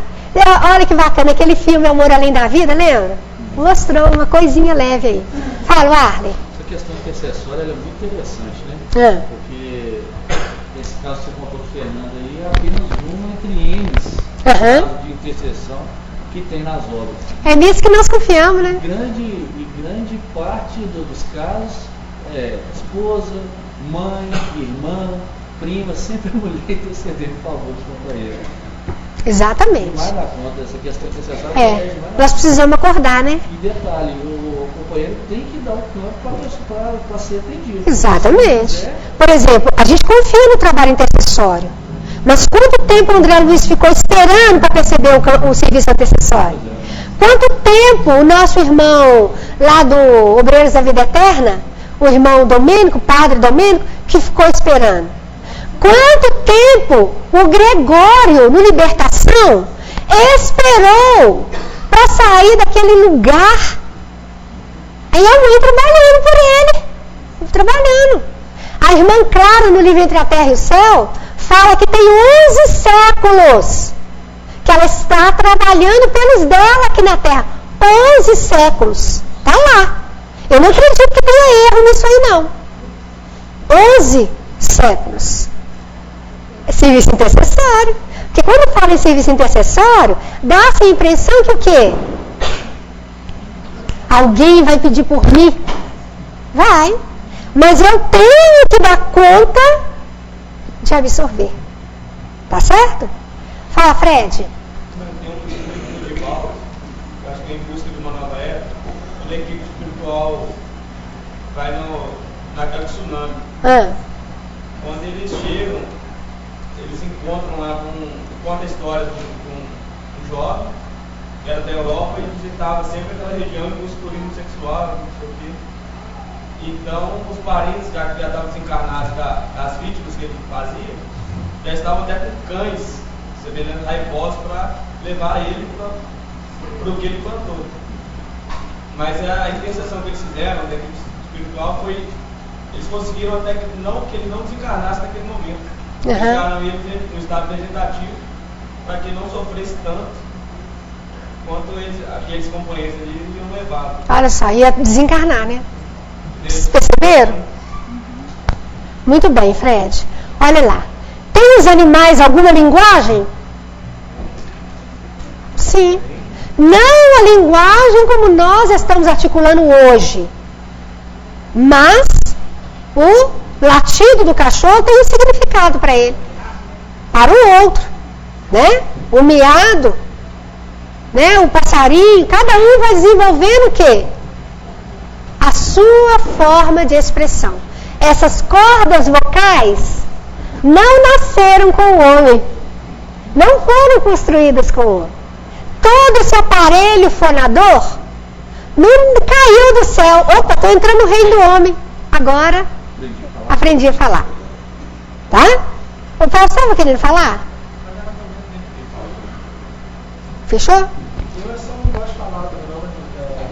Olha que bacana, aquele filme Amor Além da Vida, lembra? Mostrou uma coisinha leve aí. Fala, Arley. Essa questão intercessória ela é muito interessante, né? Porque esse caso que você contou com o Fernando aí é apenas um entre N's de intercessão que tem nas obras. É nisso que nós confiamos, né? Grande parte dos casos é esposa, mãe, irmã, prima, sempre a mulher intercedendo em favor dos companheiros. Exatamente. Mais dá conta dessa questão intercessória. Nós precisamos acordar, né? E detalhe, o companheiro tem que dar o campo para ser atendido. Exatamente. Por exemplo, a gente confia no trabalho intercessório. Mas quanto tempo o André Luiz ficou esperando para perceber o serviço intercessório? Quanto tempo o nosso irmão lá do Obreiros da Vida Eterna, o irmão Domênico, o padre Domênico, que ficou esperando? Quanto tempo o Gregório, no Libertação, esperou para sair daquele lugar? E a mãe trabalhando por ele. Trabalhando. A irmã Clara, no livro Entre a Terra e o Céu, fala que tem 11 séculos que ela está trabalhando pelos dela aqui na Terra. 11 séculos. Está lá. Eu não acredito que tenha erro nisso aí, não. 11 séculos. Serviço intercessório. Porque quando fala em serviço intercessório, dá-se a impressão que o quê? Alguém vai pedir por mim? Vai. Mas eu tenho que dar conta de absorver. Tá certo? Fala, Fred. Tem um livro de Paulo, eu acho que é Em Busca de uma Nova Era, quando a equipe espiritual vai naquela tsunami. Quando eles chegam, eles encontram lá, conta a história de um jovem que era da Europa e visitava sempre aquela região com os turismo sexual, não sei o quê. Então, os parentes, já que já estavam desencarnados das vítimas que ele fazia, já estavam até com cães, semelhante a hipótese, para levar ele para o que ele plantou. Mas a intercessão que eles fizeram, da equipe espiritual, foi, eles conseguiram até que ele não desencarnasse naquele momento. Deixaram ele no estado vegetativo, para que ele não sofresse tanto quanto aqueles companheiros ali iam levar. Olha só, ia desencarnar, né? Vocês perceberam? Muito bem, Fred. Olha lá. Tem Tem os animais alguma linguagem? Sim. Não a linguagem como nós estamos articulando hoje. Mas o latido do cachorro tem um significado para ele. Para o outro. Né? O miado, né? O passarinho, cada um vai desenvolvendo o quê? A sua forma de expressão. Essas cordas vocais não nasceram com o homem. Não foram construídas com o homem. Todo esse aparelho fonador não caiu do céu. Opa, estou entrando no reino do homem. Agora aprendi a falar. Tá? O Paulo estava querendo falar? Fechou? Eu só não gosto de falar também,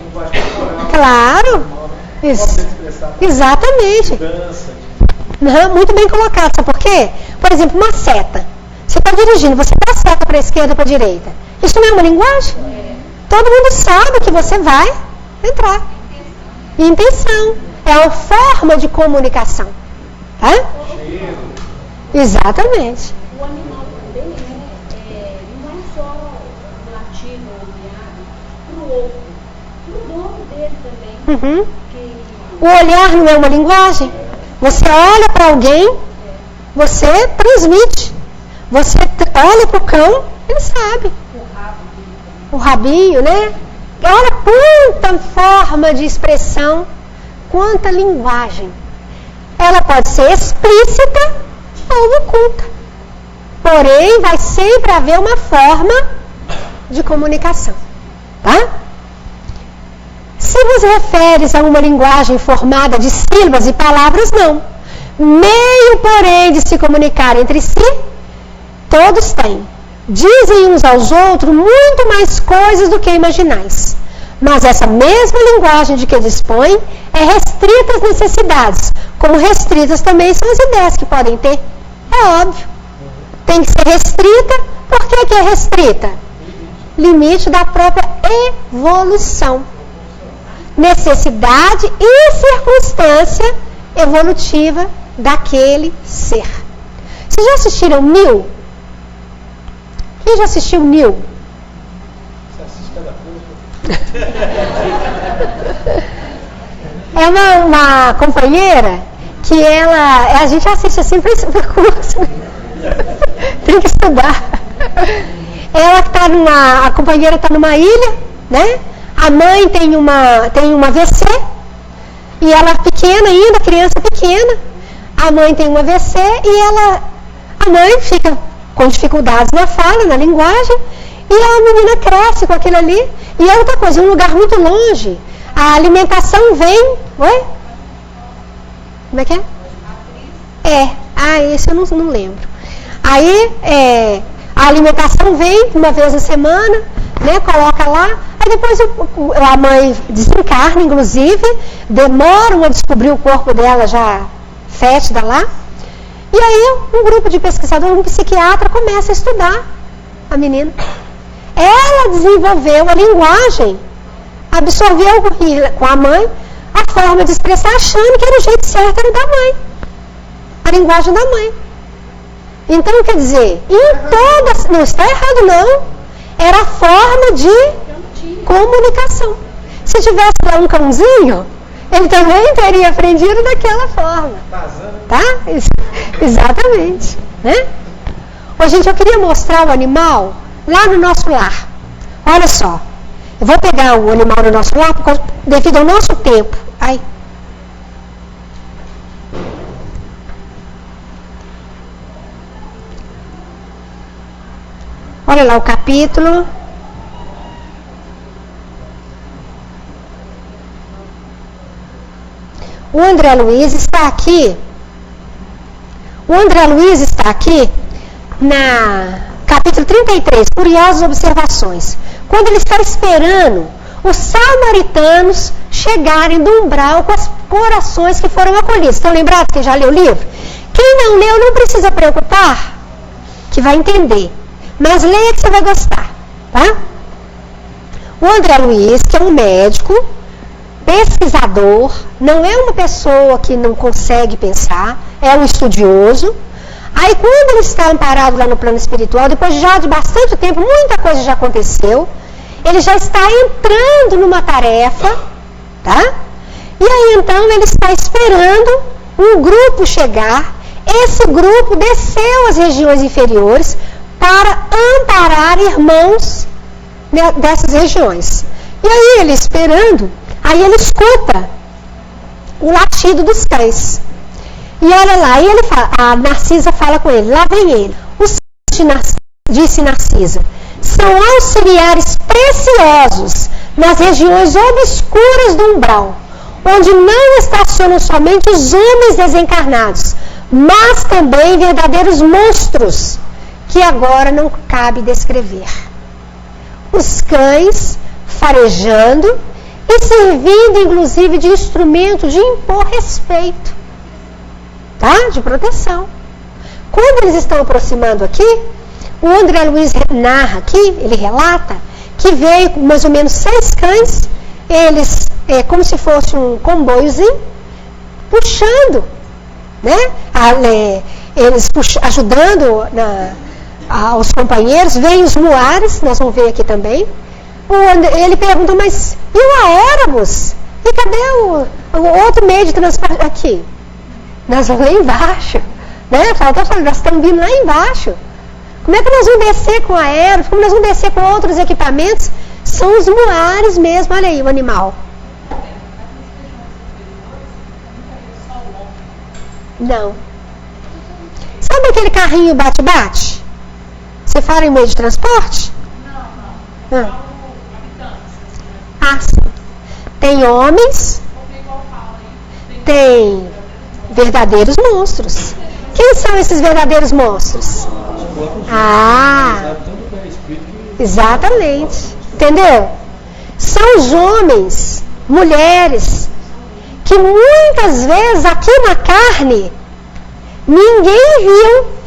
linguagem corporal. Claro. Isso. Exatamente. Não, muito bem colocado. Sabe por quê? Por exemplo, uma seta. Você está dirigindo, você dá seta para a esquerda ou para a direita. Isso não é uma linguagem? Todo mundo sabe que você vai entrar. Intenção. É uma forma de comunicação. Tá? Exatamente. O animal também, né, não é só latido ou miado para o outro, para o dono dele também. Uhum. O olhar não é uma linguagem? Você olha para alguém, você transmite. Você olha para o cão, ele sabe. O rabinho, né? Olha quanta forma de expressão, quanta linguagem. Ela pode ser explícita ou oculta. Porém, vai sempre haver uma forma de comunicação. Tá? Se vos referes a uma linguagem formada de sílabas e palavras, não. Meio, porém, de se comunicar entre si, todos têm. Dizem uns aos outros muito mais coisas do que imaginais. Mas essa mesma linguagem de que dispõe é restrita às necessidades, como restritas também são as ideias que podem ter. É óbvio. Tem que ser restrita. Por que é restrita? Limite da própria evolução. Necessidade e circunstância evolutiva daquele ser. Vocês já assistiram Neo? Quem já assistiu Neo? Você assiste cada coisa. É uma companheira que a gente assiste assim para curso. Tem que estudar. Ela tá a companheira está numa ilha, né? A mãe tem uma AVC e ela pequena ainda, criança pequena. A mãe tem uma AVC e a mãe fica com dificuldades na fala, na linguagem, e a menina cresce com aquilo ali. E é outra coisa, em um lugar muito longe, a alimentação vem... Oi? Como é que é? Esse eu não lembro. Aí, a alimentação vem uma vez a semana, né, coloca lá, aí depois a mãe desencarna, inclusive, demoram a descobrir o corpo dela já fétida lá, e aí um grupo de pesquisadores, um psiquiatra começa a estudar a menina. Ela desenvolveu a linguagem, absorveu com a mãe a forma de expressar, achando que era o jeito certo, era da mãe, a linguagem da mãe. Então, quer dizer, não está errado não, era a forma de comunicação. Se tivesse lá um cãozinho, ele também teria aprendido daquela forma. Tá? Exatamente. Né? Ô, gente, eu queria mostrar o animal lá no nosso lar. Olha só, eu vou pegar o animal no nosso lar devido ao nosso tempo. Ai. Olha lá o capítulo. O André Luiz está aqui. O André Luiz está aqui na capítulo 33, Curiosas Observações. Quando ele está esperando os samaritanos chegarem do umbral com os corações que foram acolhidos. Estão lembrados que já leu o livro? Quem não leu não precisa preocupar, que vai entender. Mas leia que você vai gostar, tá? O André Luiz, que é um médico, pesquisador, não é uma pessoa que não consegue pensar, é um estudioso. Aí quando ele está amparado lá no plano espiritual, depois já de bastante tempo, muita coisa já aconteceu, ele já está entrando numa tarefa, tá? E aí então ele está esperando um grupo chegar, esse grupo desceu às regiões inferiores para amparar irmãos dessas regiões. E aí ele esperando, aí ele escuta o latido dos cães. E olha lá, e ele fala, a Narcisa fala com ele, lá vem ele. Os cães, disse Narcisa, são auxiliares preciosos nas regiões obscuras do umbral, onde não estacionam somente os homens desencarnados, mas também verdadeiros monstros, que agora não cabe descrever. Os cães farejando e servindo inclusive de instrumento de impor respeito, tá? De proteção. Quando eles estão aproximando aqui, o André Luiz narra aqui, ele relata, que veio mais ou menos 6 cães, eles, como se fosse um comboiozinho, puxando, né? Eles ajudando aos companheiros, vêm os muares, nós vamos ver aqui também. Ele pergunta, mas e o Aéramos? E cadê o outro meio de transporte? Aqui. Nós vamos lá embaixo. Né? Nós estamos vindo lá embaixo. Como é que nós vamos descer com aéreos? Como nós vamos descer com outros equipamentos? São os muares mesmo, olha aí o animal. Não. Sabe aquele carrinho bate-bate? Você fala em meio de transporte? Não. Sim. Tem homens, tem verdadeiros monstros. Quem são esses verdadeiros monstros? Exatamente. Entendeu? São os homens, mulheres, que muitas vezes aqui na carne ninguém viu.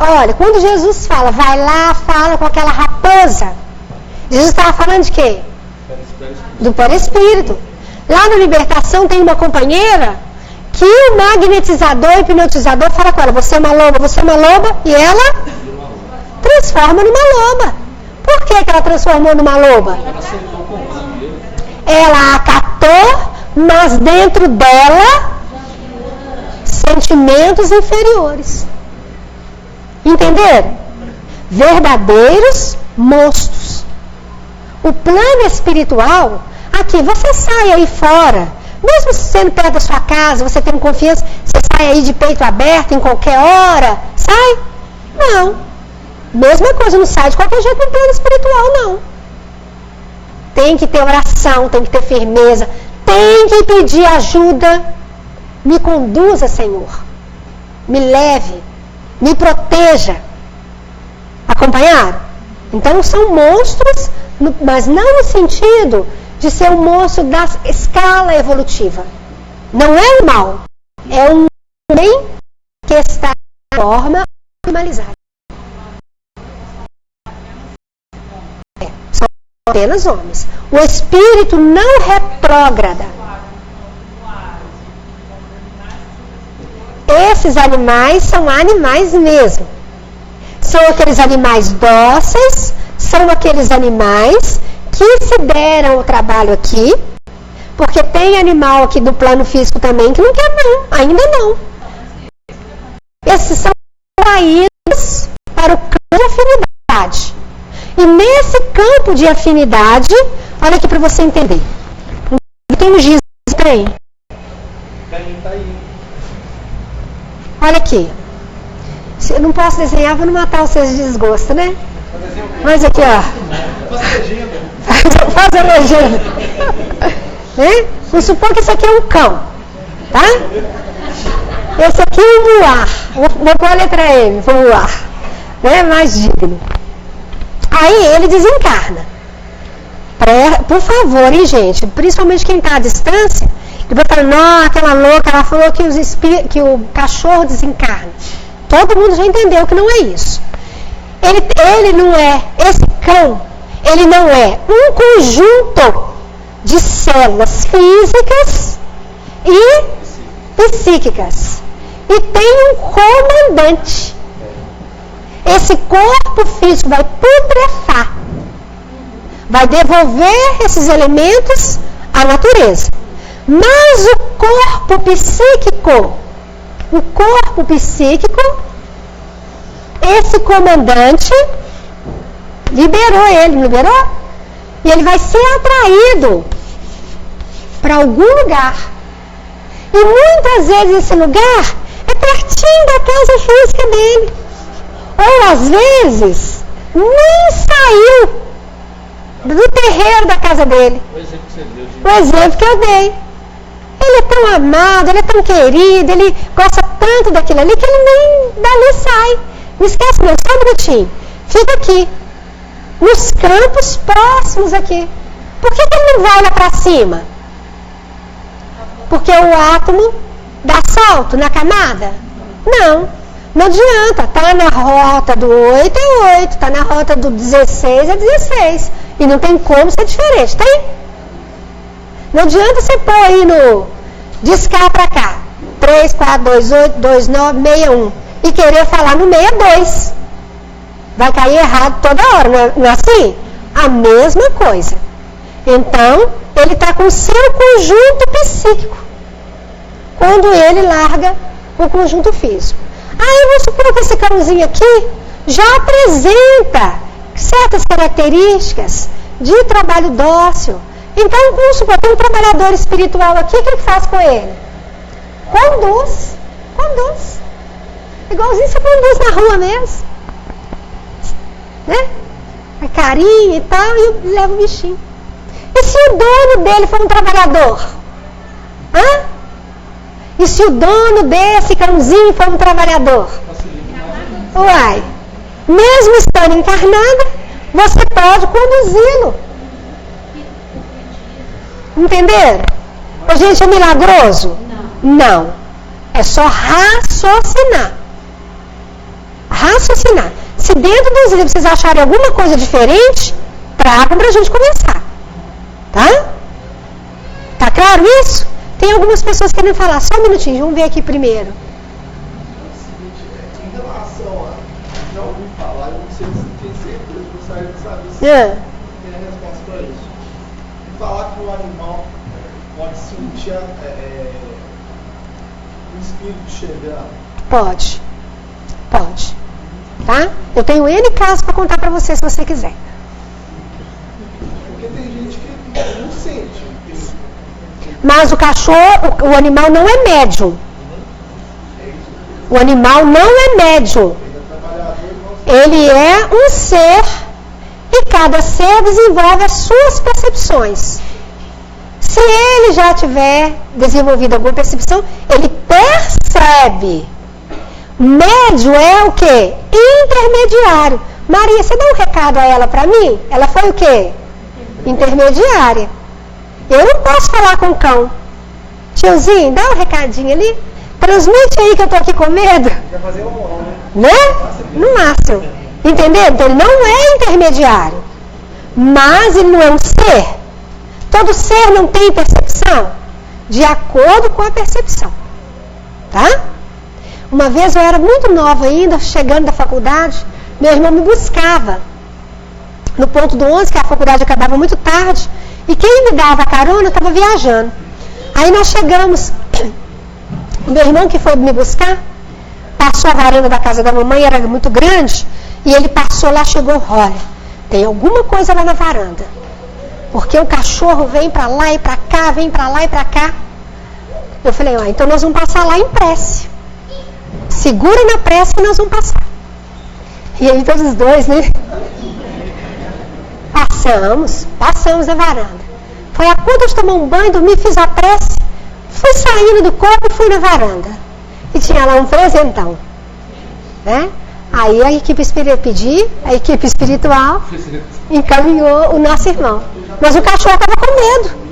Olha, quando Jesus fala, vai lá, fala com aquela raposa, Jesus estava falando de quê? Do perispírito. Lá na libertação tem uma companheira que o magnetizador e hipnotizador fala com ela, você é uma loba, e ela transforma numa loba. Por que ela transformou numa loba? Ela acatou, mas dentro dela sentimentos inferiores. Entenderam? Verdadeiros monstros. O plano espiritual, aqui, você sai aí fora, mesmo sendo perto da sua casa, você tem confiança, você sai aí de peito aberto em qualquer hora, sai? Não. Mesma coisa, não sai de qualquer jeito no plano espiritual, não. Tem que ter oração, tem que ter firmeza, tem que pedir ajuda. Me conduza, Senhor. Me leve. Me proteja. Acompanharam? Então são monstros, mas não no sentido de ser um monstro da escala evolutiva. Não é o mal. É um homem que está de forma animalizada. São apenas homens. O espírito não retrógrada. Esses animais são animais mesmo. São aqueles animais dóceis, são aqueles animais que se deram o trabalho aqui, porque tem animal aqui do plano físico também que não quer não, ainda não. Esses são atraídos para o campo de afinidade. E nesse campo de afinidade, olha aqui para você entender. Tem um giz, tem? Tá aí. Olha aqui. Eu não posso desenhar, vou não matar vocês de desgosto, né? Mas aqui, ó. Faz a legenda. Né? Vamos supor que isso aqui é um cão. Tá? Esse aqui é um voar. Vou pôr a letra M, vou voar. Né? Mais digno. Aí ele desencarna. Por favor, hein, gente? Principalmente quem está à distância. Depois fala, não, aquela louca, ela falou que o cachorro desencarna. Todo mundo já entendeu que não é isso. Ele não é, esse cão, ele não é um conjunto de células físicas e psíquicas. E tem um comandante. Esse corpo físico vai putrefar. Vai devolver esses elementos à natureza. Mas o corpo psíquico, esse comandante liberou ele, não liberou? E ele vai ser atraído para algum lugar. E muitas vezes esse lugar é pertinho da casa física dele. Ou às vezes nem saiu do terreiro da casa dele. O exemplo que você deu de... O exemplo que eu dei. Ele é tão amado, ele é tão querido, ele gosta tanto daquilo ali que ele nem dali sai. Não esquece, não, só um minutinho. Fica aqui. Nos campos próximos aqui. Por que ele não vai lá para cima? Porque o átomo dá salto na camada? Não adianta. Está na rota do 8 é 8, está na rota do 16 é 16. E não tem como ser diferente, tem? Não adianta você pôr aí no discar para cá, 3, 4, 2, 8, 2, 9, 6, 1, e querer falar no 62. Vai cair errado toda hora, não é assim? A mesma coisa. Então, ele está com o seu conjunto psíquico, quando ele larga o conjunto físico. Aí, vamos supor que esse cãozinho aqui já apresenta certas características de trabalho dócil. Então, vamos supor, tem um trabalhador espiritual aqui, o que ele faz com ele? Conduz. Igualzinho você conduz na rua mesmo. Né? É carinho e tal, e leva o bichinho. E se o dono dele for um trabalhador? Hã? E se o dono desse cãozinho for um trabalhador? Uai, mesmo estando encarnado, você pode conduzi-lo. Entenderam? Gente, é milagroso? Não. É só raciocinar. Se dentro dos livros vocês acharem alguma coisa diferente, tragam pra gente conversar. Tá? Tá claro isso? Tem algumas pessoas querendo falar. Só um minutinho, vamos ver aqui primeiro. Em relação a... Já ouvi falar, eu não sei se tem certeza, eu gostaria de saber se tem a resposta para isso. Falar que o animal pode sentir o espírito chegando. Pode. Tá? Eu tenho N casos para contar para você, se você quiser. Porque tem gente que não sente. Mas o cachorro, o animal não é médium. O animal não é médium. Ele é um ser e cada ser desenvolve as suas percepções. Se ele já tiver desenvolvido alguma percepção, ele percebe. Médium é o quê? Intermediário. Maria, você dá um recado a ela para mim? Ela foi o quê? Intermediária. Eu não posso falar com o cão. Tiozinho, dá um recadinho ali. Transmite aí que eu tô aqui com medo. Quer fazer um né? No máximo. Entendeu? Então ele não é intermediário. Mas ele não é um ser. Todo ser não tem percepção. De acordo com a percepção. Tá? Uma vez eu era muito nova ainda, chegando da faculdade, meu irmão me buscava no ponto do 11, que a faculdade acabava muito tarde, e quem me dava a carona estava viajando. Aí nós chegamos, o meu irmão que foi me buscar, passou a varanda da casa da mamãe, era muito grande, e ele passou lá, chegou, olha, tem alguma coisa lá na varanda, porque o cachorro vem para lá e para cá, vem para lá e para cá. Eu falei, ó, então nós vamos passar lá em prece. Segura na prece que nós vamos passar. E aí todos os dois, né? Passamos a varanda. Foi a conta de tomar um banho, dormi, fiz a prece, fui saindo do corpo e fui na varanda. E tinha lá um presentão. Né? Aí a equipe espiritual encaminhou o nosso irmão. Mas o cachorro estava com medo.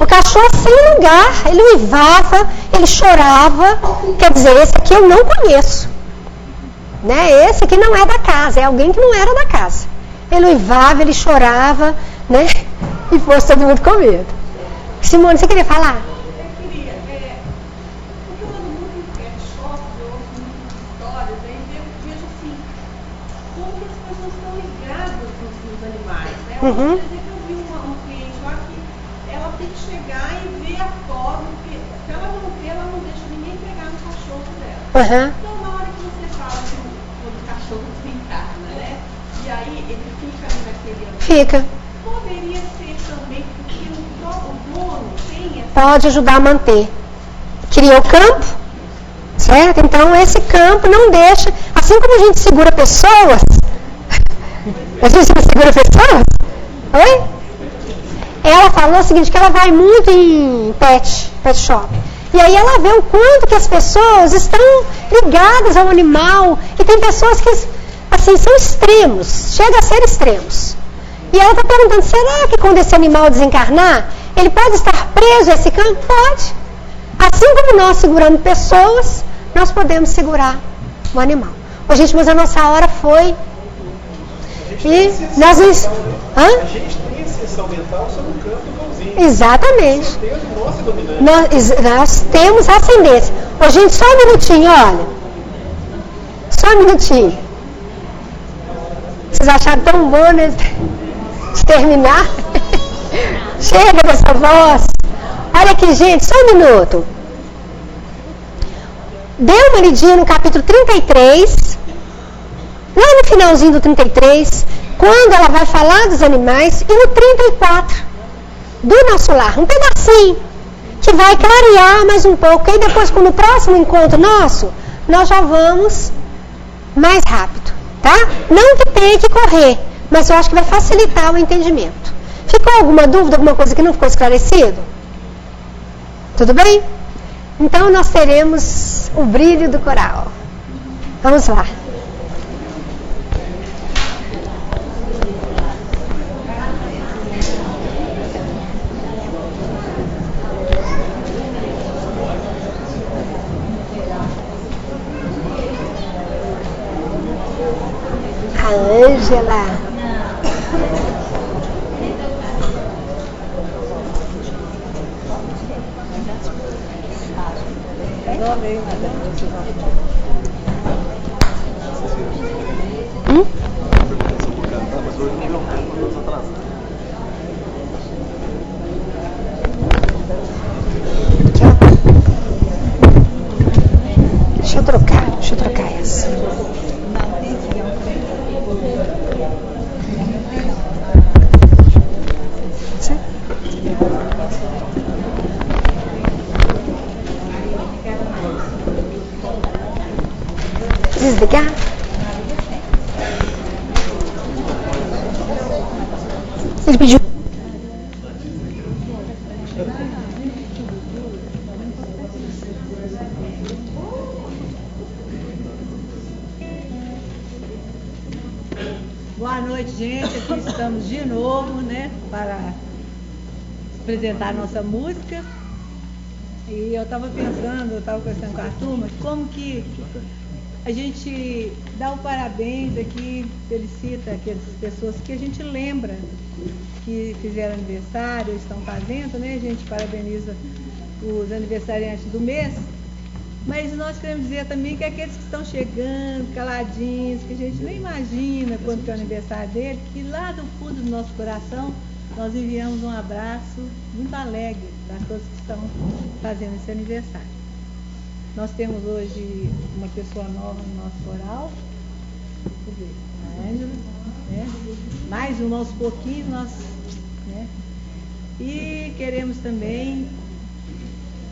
O cachorro sem lugar, ele uivava, ele chorava. Quer dizer, esse aqui eu não conheço. Né? Esse aqui não é da casa, é alguém que não era da casa. Ele uivava, ele chorava, né? E foi todo mundo com medo. Simone, você queria falar? Eu queria, Quer dizer que eu vi um cliente lá que ela tem que chegar e ver a forma, porque se ela não vê, ela não deixa ninguém pegar no cachorro dela. Então, na hora que você fala que quando o cachorro desencarna, né? E aí ele fica ali naquele ambiente. Fica. Poderia ser também porque o dono tem essa... Pode ajudar a manter. Cria o campo, certo? Então esse campo não deixa, assim como a gente segura pessoas, a gente não segura pessoas? Oi? Ela falou o seguinte, que ela vai muito em pet shop. E aí ela vê o quanto que as pessoas estão ligadas ao animal. E tem pessoas que, assim, são extremos, chega a ser extremos. E ela está perguntando, será que quando esse animal desencarnar, ele pode estar preso a esse campo? Pode. Assim como nós seguramos pessoas, nós podemos segurar o animal. Ô, gente, mas a nossa hora foi. E nós... A gente tem exceção mental sobre o campo do cãozinho. Exatamente. Nossa dominante. Nós temos ascendência. Ô, gente, só um minutinho, olha. Só um minutinho. Vocês acharam tão bom, né? De terminar? Chega dessa voz. Olha aqui, gente, só um minuto. Dê uma lidinha no capítulo 33, lá no finalzinho do 33, quando ela vai falar dos animais, e no 34, do nosso lar, um pedacinho, que vai clarear mais um pouco, e depois, no próximo encontro nosso, nós já vamos mais rápido, tá? Não que tenha que correr, mas eu acho que vai facilitar o entendimento. Ficou alguma dúvida, alguma coisa que não ficou esclarecido? Tudo bem? Então nós teremos o brilho do coral. Vamos lá. A Ângela. Deixa eu trocar essa. Desligar? Ele pediu. Boa noite, gente. Aqui estamos de novo, né, para apresentar a nossa música. E eu estava pensando, eu estava conversando com a turma, como que a gente dá o parabéns aqui, felicita aquelas pessoas que a gente lembra que fizeram aniversário, estão fazendo, né? A gente parabeniza os aniversariantes do mês. Mas nós queremos dizer também que aqueles que estão chegando, caladinhos, que a gente nem imagina quando que é o aniversário dele, que lá do fundo do nosso coração nós enviamos um abraço muito alegre para todos que estão fazendo esse aniversário. Nós temos hoje uma pessoa nova no nosso coral, a Ângela, né? Mais um aos pouquinhos, né? E queremos também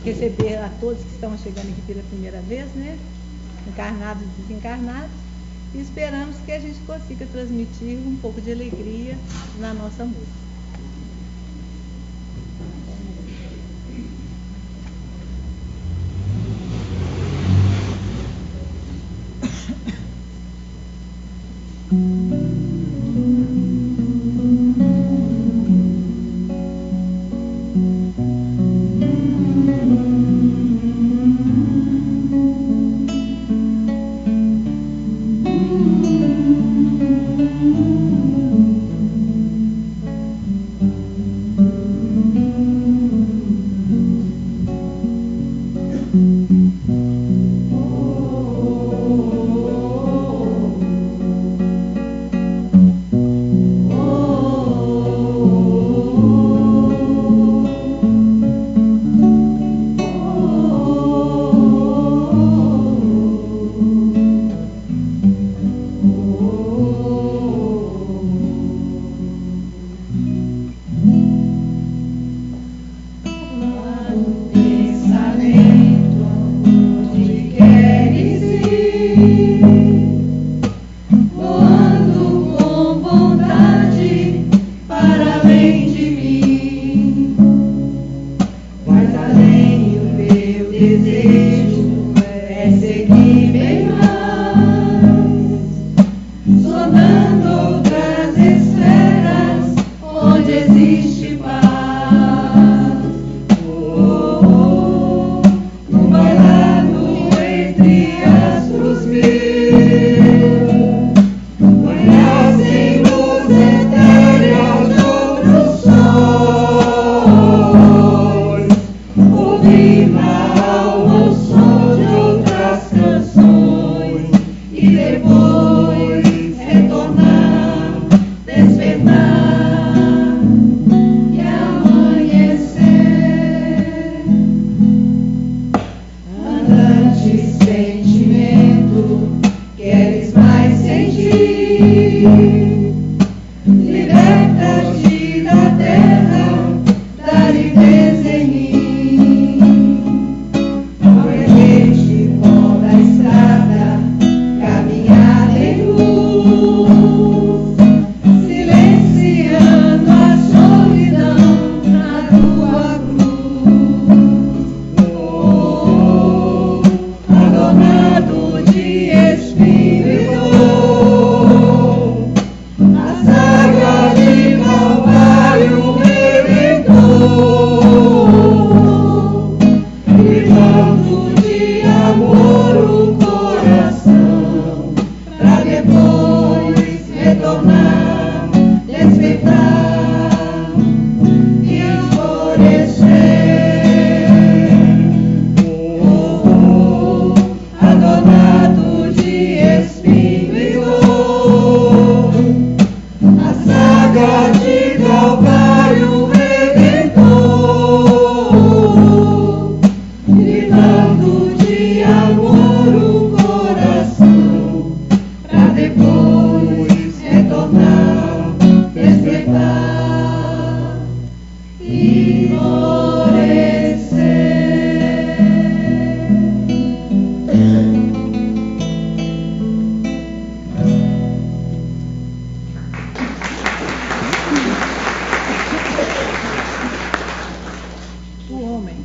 receber a todos que estão chegando aqui pela primeira vez, né? Encarnados e desencarnados, e esperamos que a gente consiga transmitir um pouco de alegria na nossa música. e florescer. O homem.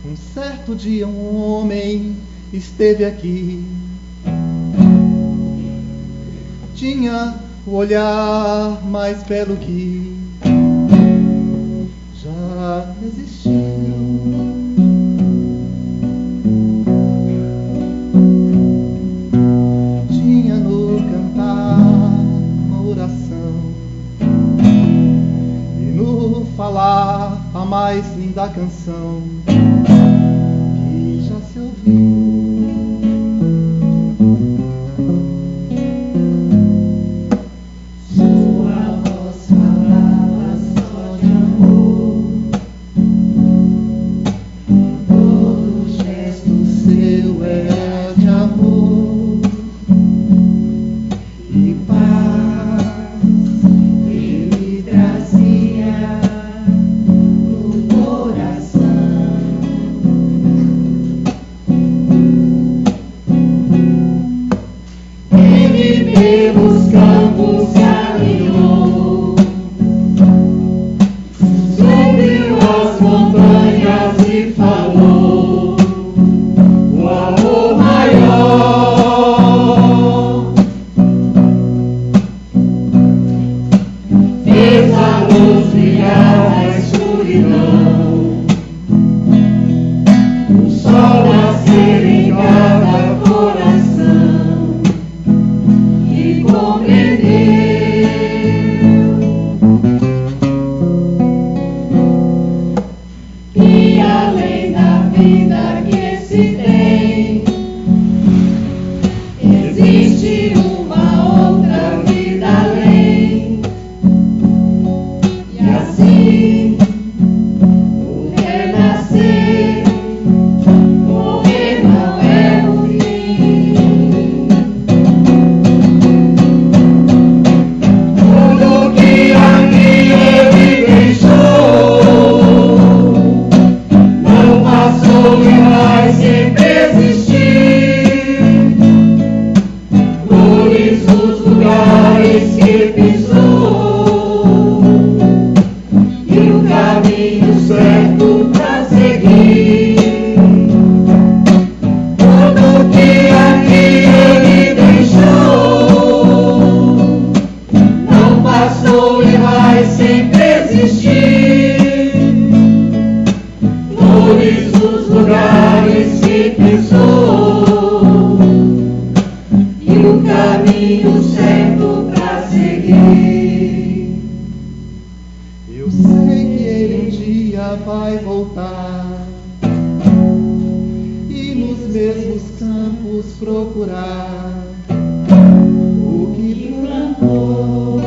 Um certo dia um homem esteve aqui. Tinha o olhar mais belo que já existiu. Tinha no cantar uma oração e no falar a mais linda canção que já se ouviu. Sua voz falava só de amor, todo gesto seu era de amor e paz. Ele trazia no coração. Ele pelos campos caminhou, subiu as montanhas e falou o amor maior. Fez a luz brilhar na escuridão, o sol nascer em cada coração e compreendeu que além da vida que se tem, existe uma outra vida além. E assim o renascer, morrer não é o fim. Tudo que aqui ele deixou não passou e vai sempre existir. Flores nos lugares que pisou e o caminho certo pra seguir. Tudo que aqui ele deixou não passou e vai sempre existir. Flores nos lugares que pisou e o caminho certo pra seguir. Eu sei que ele um dia vai voltar e nos mesmos campos procurar o que plantou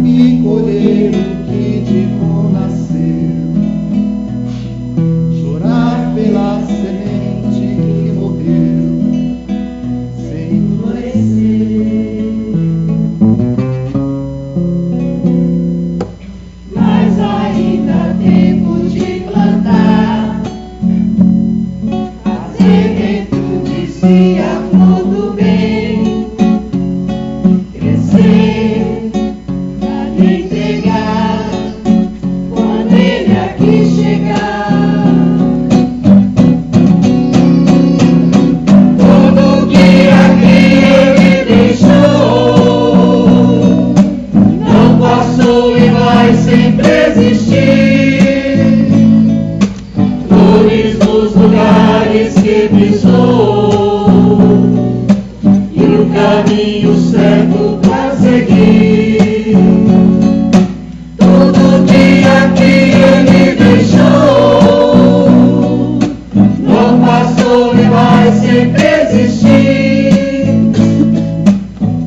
e colher o que de bom nasceu, chorar pela semente que morreu sem florescer. Mas ainda há tempo de plantar, fazer dentro de si a flor do bem, crescer pra lhe entregar quando ele aqui chegar. Tudo que aqui ele deixou não passou e vai sempre existir. Flores nos lugares que pisou e o caminho certo pra seguir. Tudo que aqui ele deixou não passou e vai sempre existir.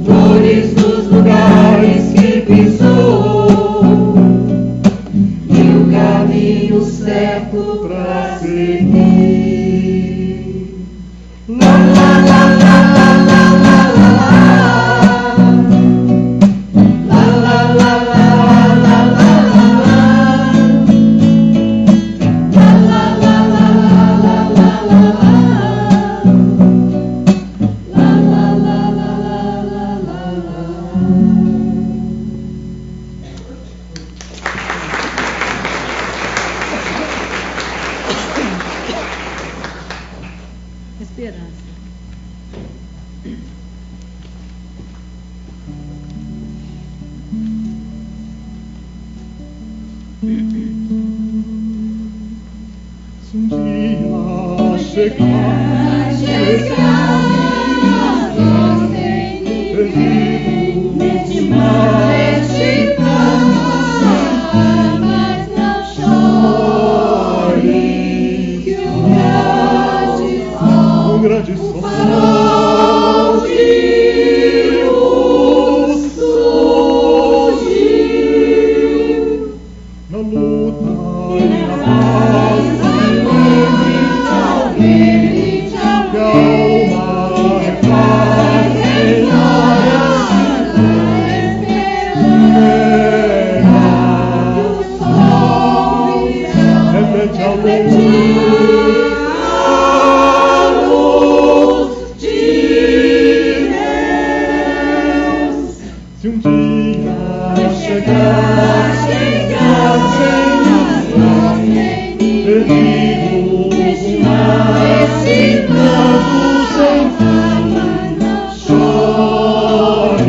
Flores nos lugares que pisou e o caminho certo pra pra seguir. La la la la la la la la la la la la la la Esperança. Se um dia chegar, perdido neste mar, mas não chore, que um grande sol surgiu na luta e na paz. Se um dia chegar, perdido no mar, sem fim, chore,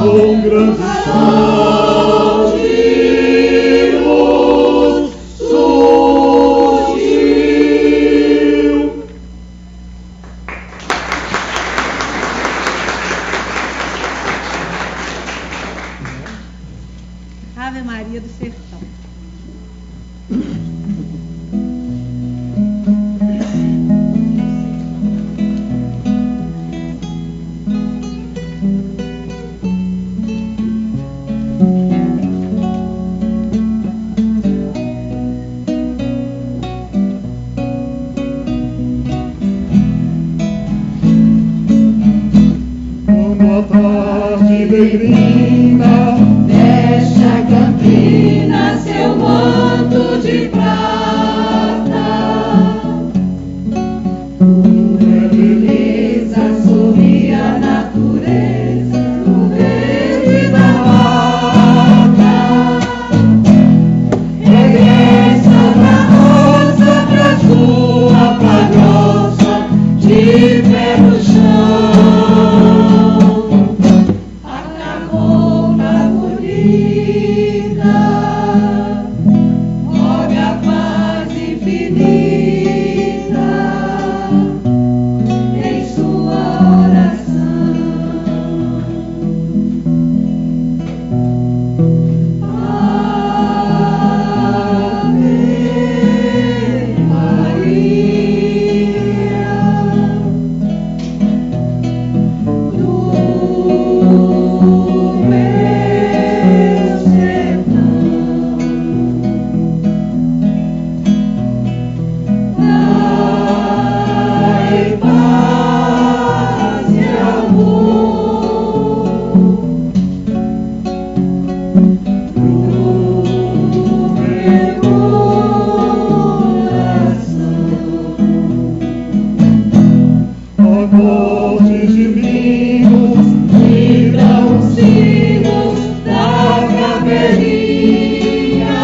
com grande sol de luz surgiu. Ave Maria do Sertão. Quando a tarde negrina Veste a campina seu manto de prata, pura beleza sorri a natureza no verde da mata. Regressa pra roça, pra sua pagrossa de pé no chão. Acabou pra bonita, rogue a paz infinita em sua oração. Ave Maria, do meu sertão, dai paz e amor no meu coração. acordes divinos Vibram os sinos da capelinha,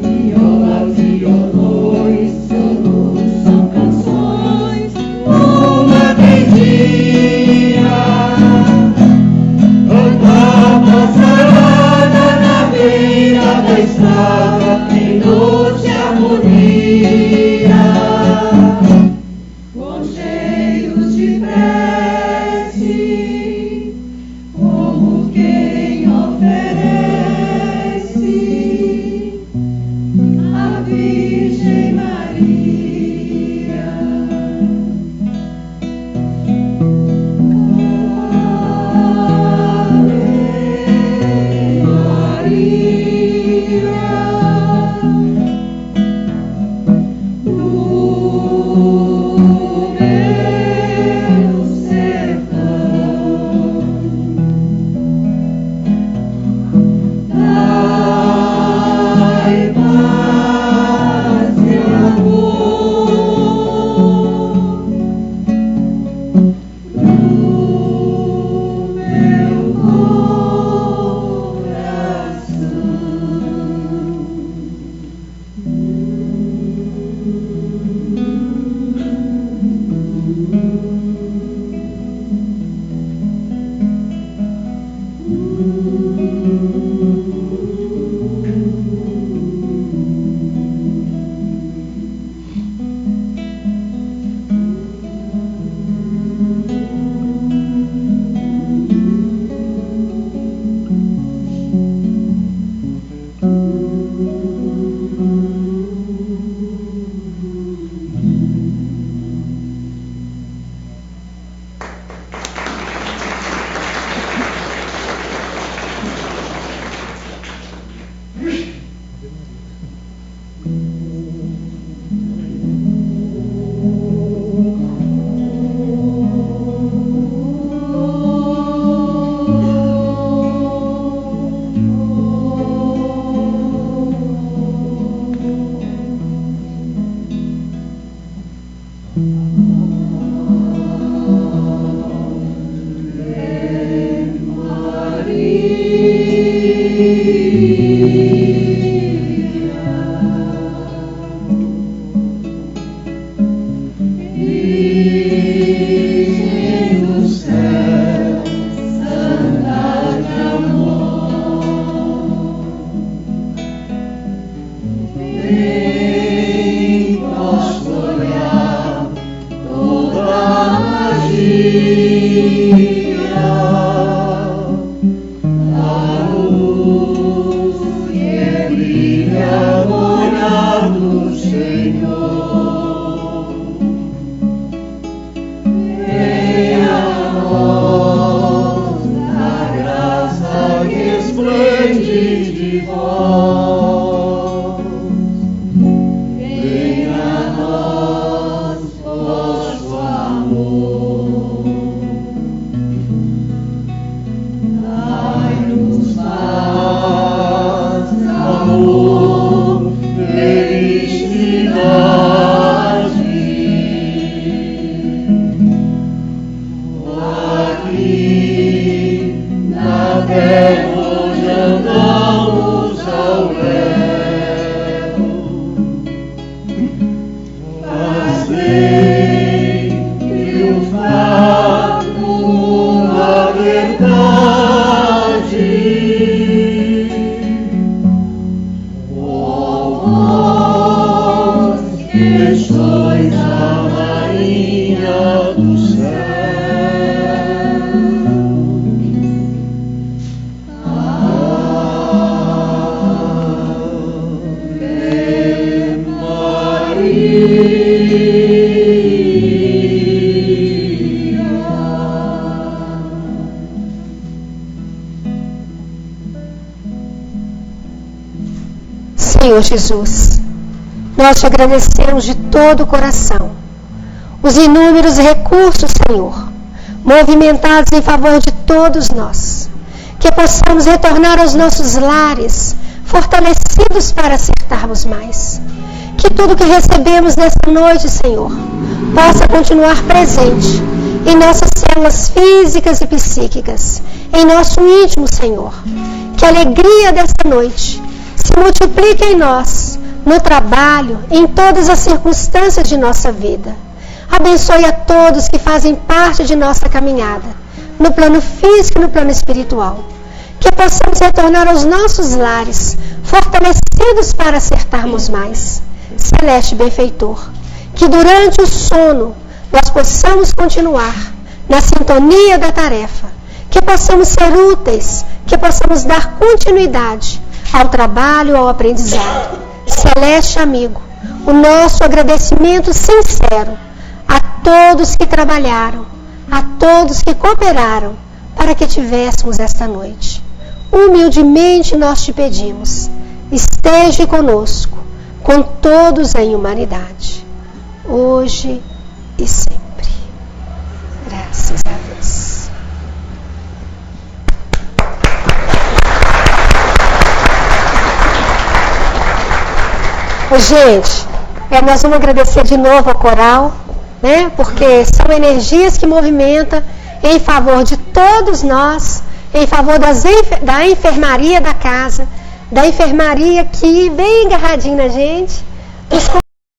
violas e violões soluçam canções numa vendinha. Andar passarada na beira da estrada em doce harmonia, com cheios de prece, como quem oferece a Virgem Maria. Ave Maria, Senhor Jesus, nós te agradecemos de todo o coração os inúmeros recursos, Senhor, movimentados em favor de todos nós, que possamos retornar aos nossos lares fortalecidos para acertarmos mais, que tudo que recebemos nessa noite, Senhor, possa continuar presente em nossas células físicas e psíquicas, em nosso íntimo, Senhor, que a alegria dessa noite se multiplique em nós, no trabalho, em todas as circunstâncias de nossa vida. Abençoe a todos que fazem parte de nossa caminhada, no plano físico e no plano espiritual. Que possamos retornar aos nossos lares, fortalecidos para acertarmos mais. Celeste benfeitor, que durante o sono nós possamos continuar na sintonia da tarefa, que possamos ser úteis, que possamos dar continuidade ao trabalho, ao aprendizado. Celeste amigo, o nosso agradecimento sincero a todos que trabalharam, a todos que cooperaram para que tivéssemos esta noite. Humildemente nós te pedimos, esteja conosco, com todos em humanidade, hoje e sempre. Graças a Deus. Gente, nós vamos agradecer de novo ao coral, né? Porque são energias que movimentam em favor de todos nós, em favor da enfermaria da casa, da enfermaria que vem agarradinho na gente, dos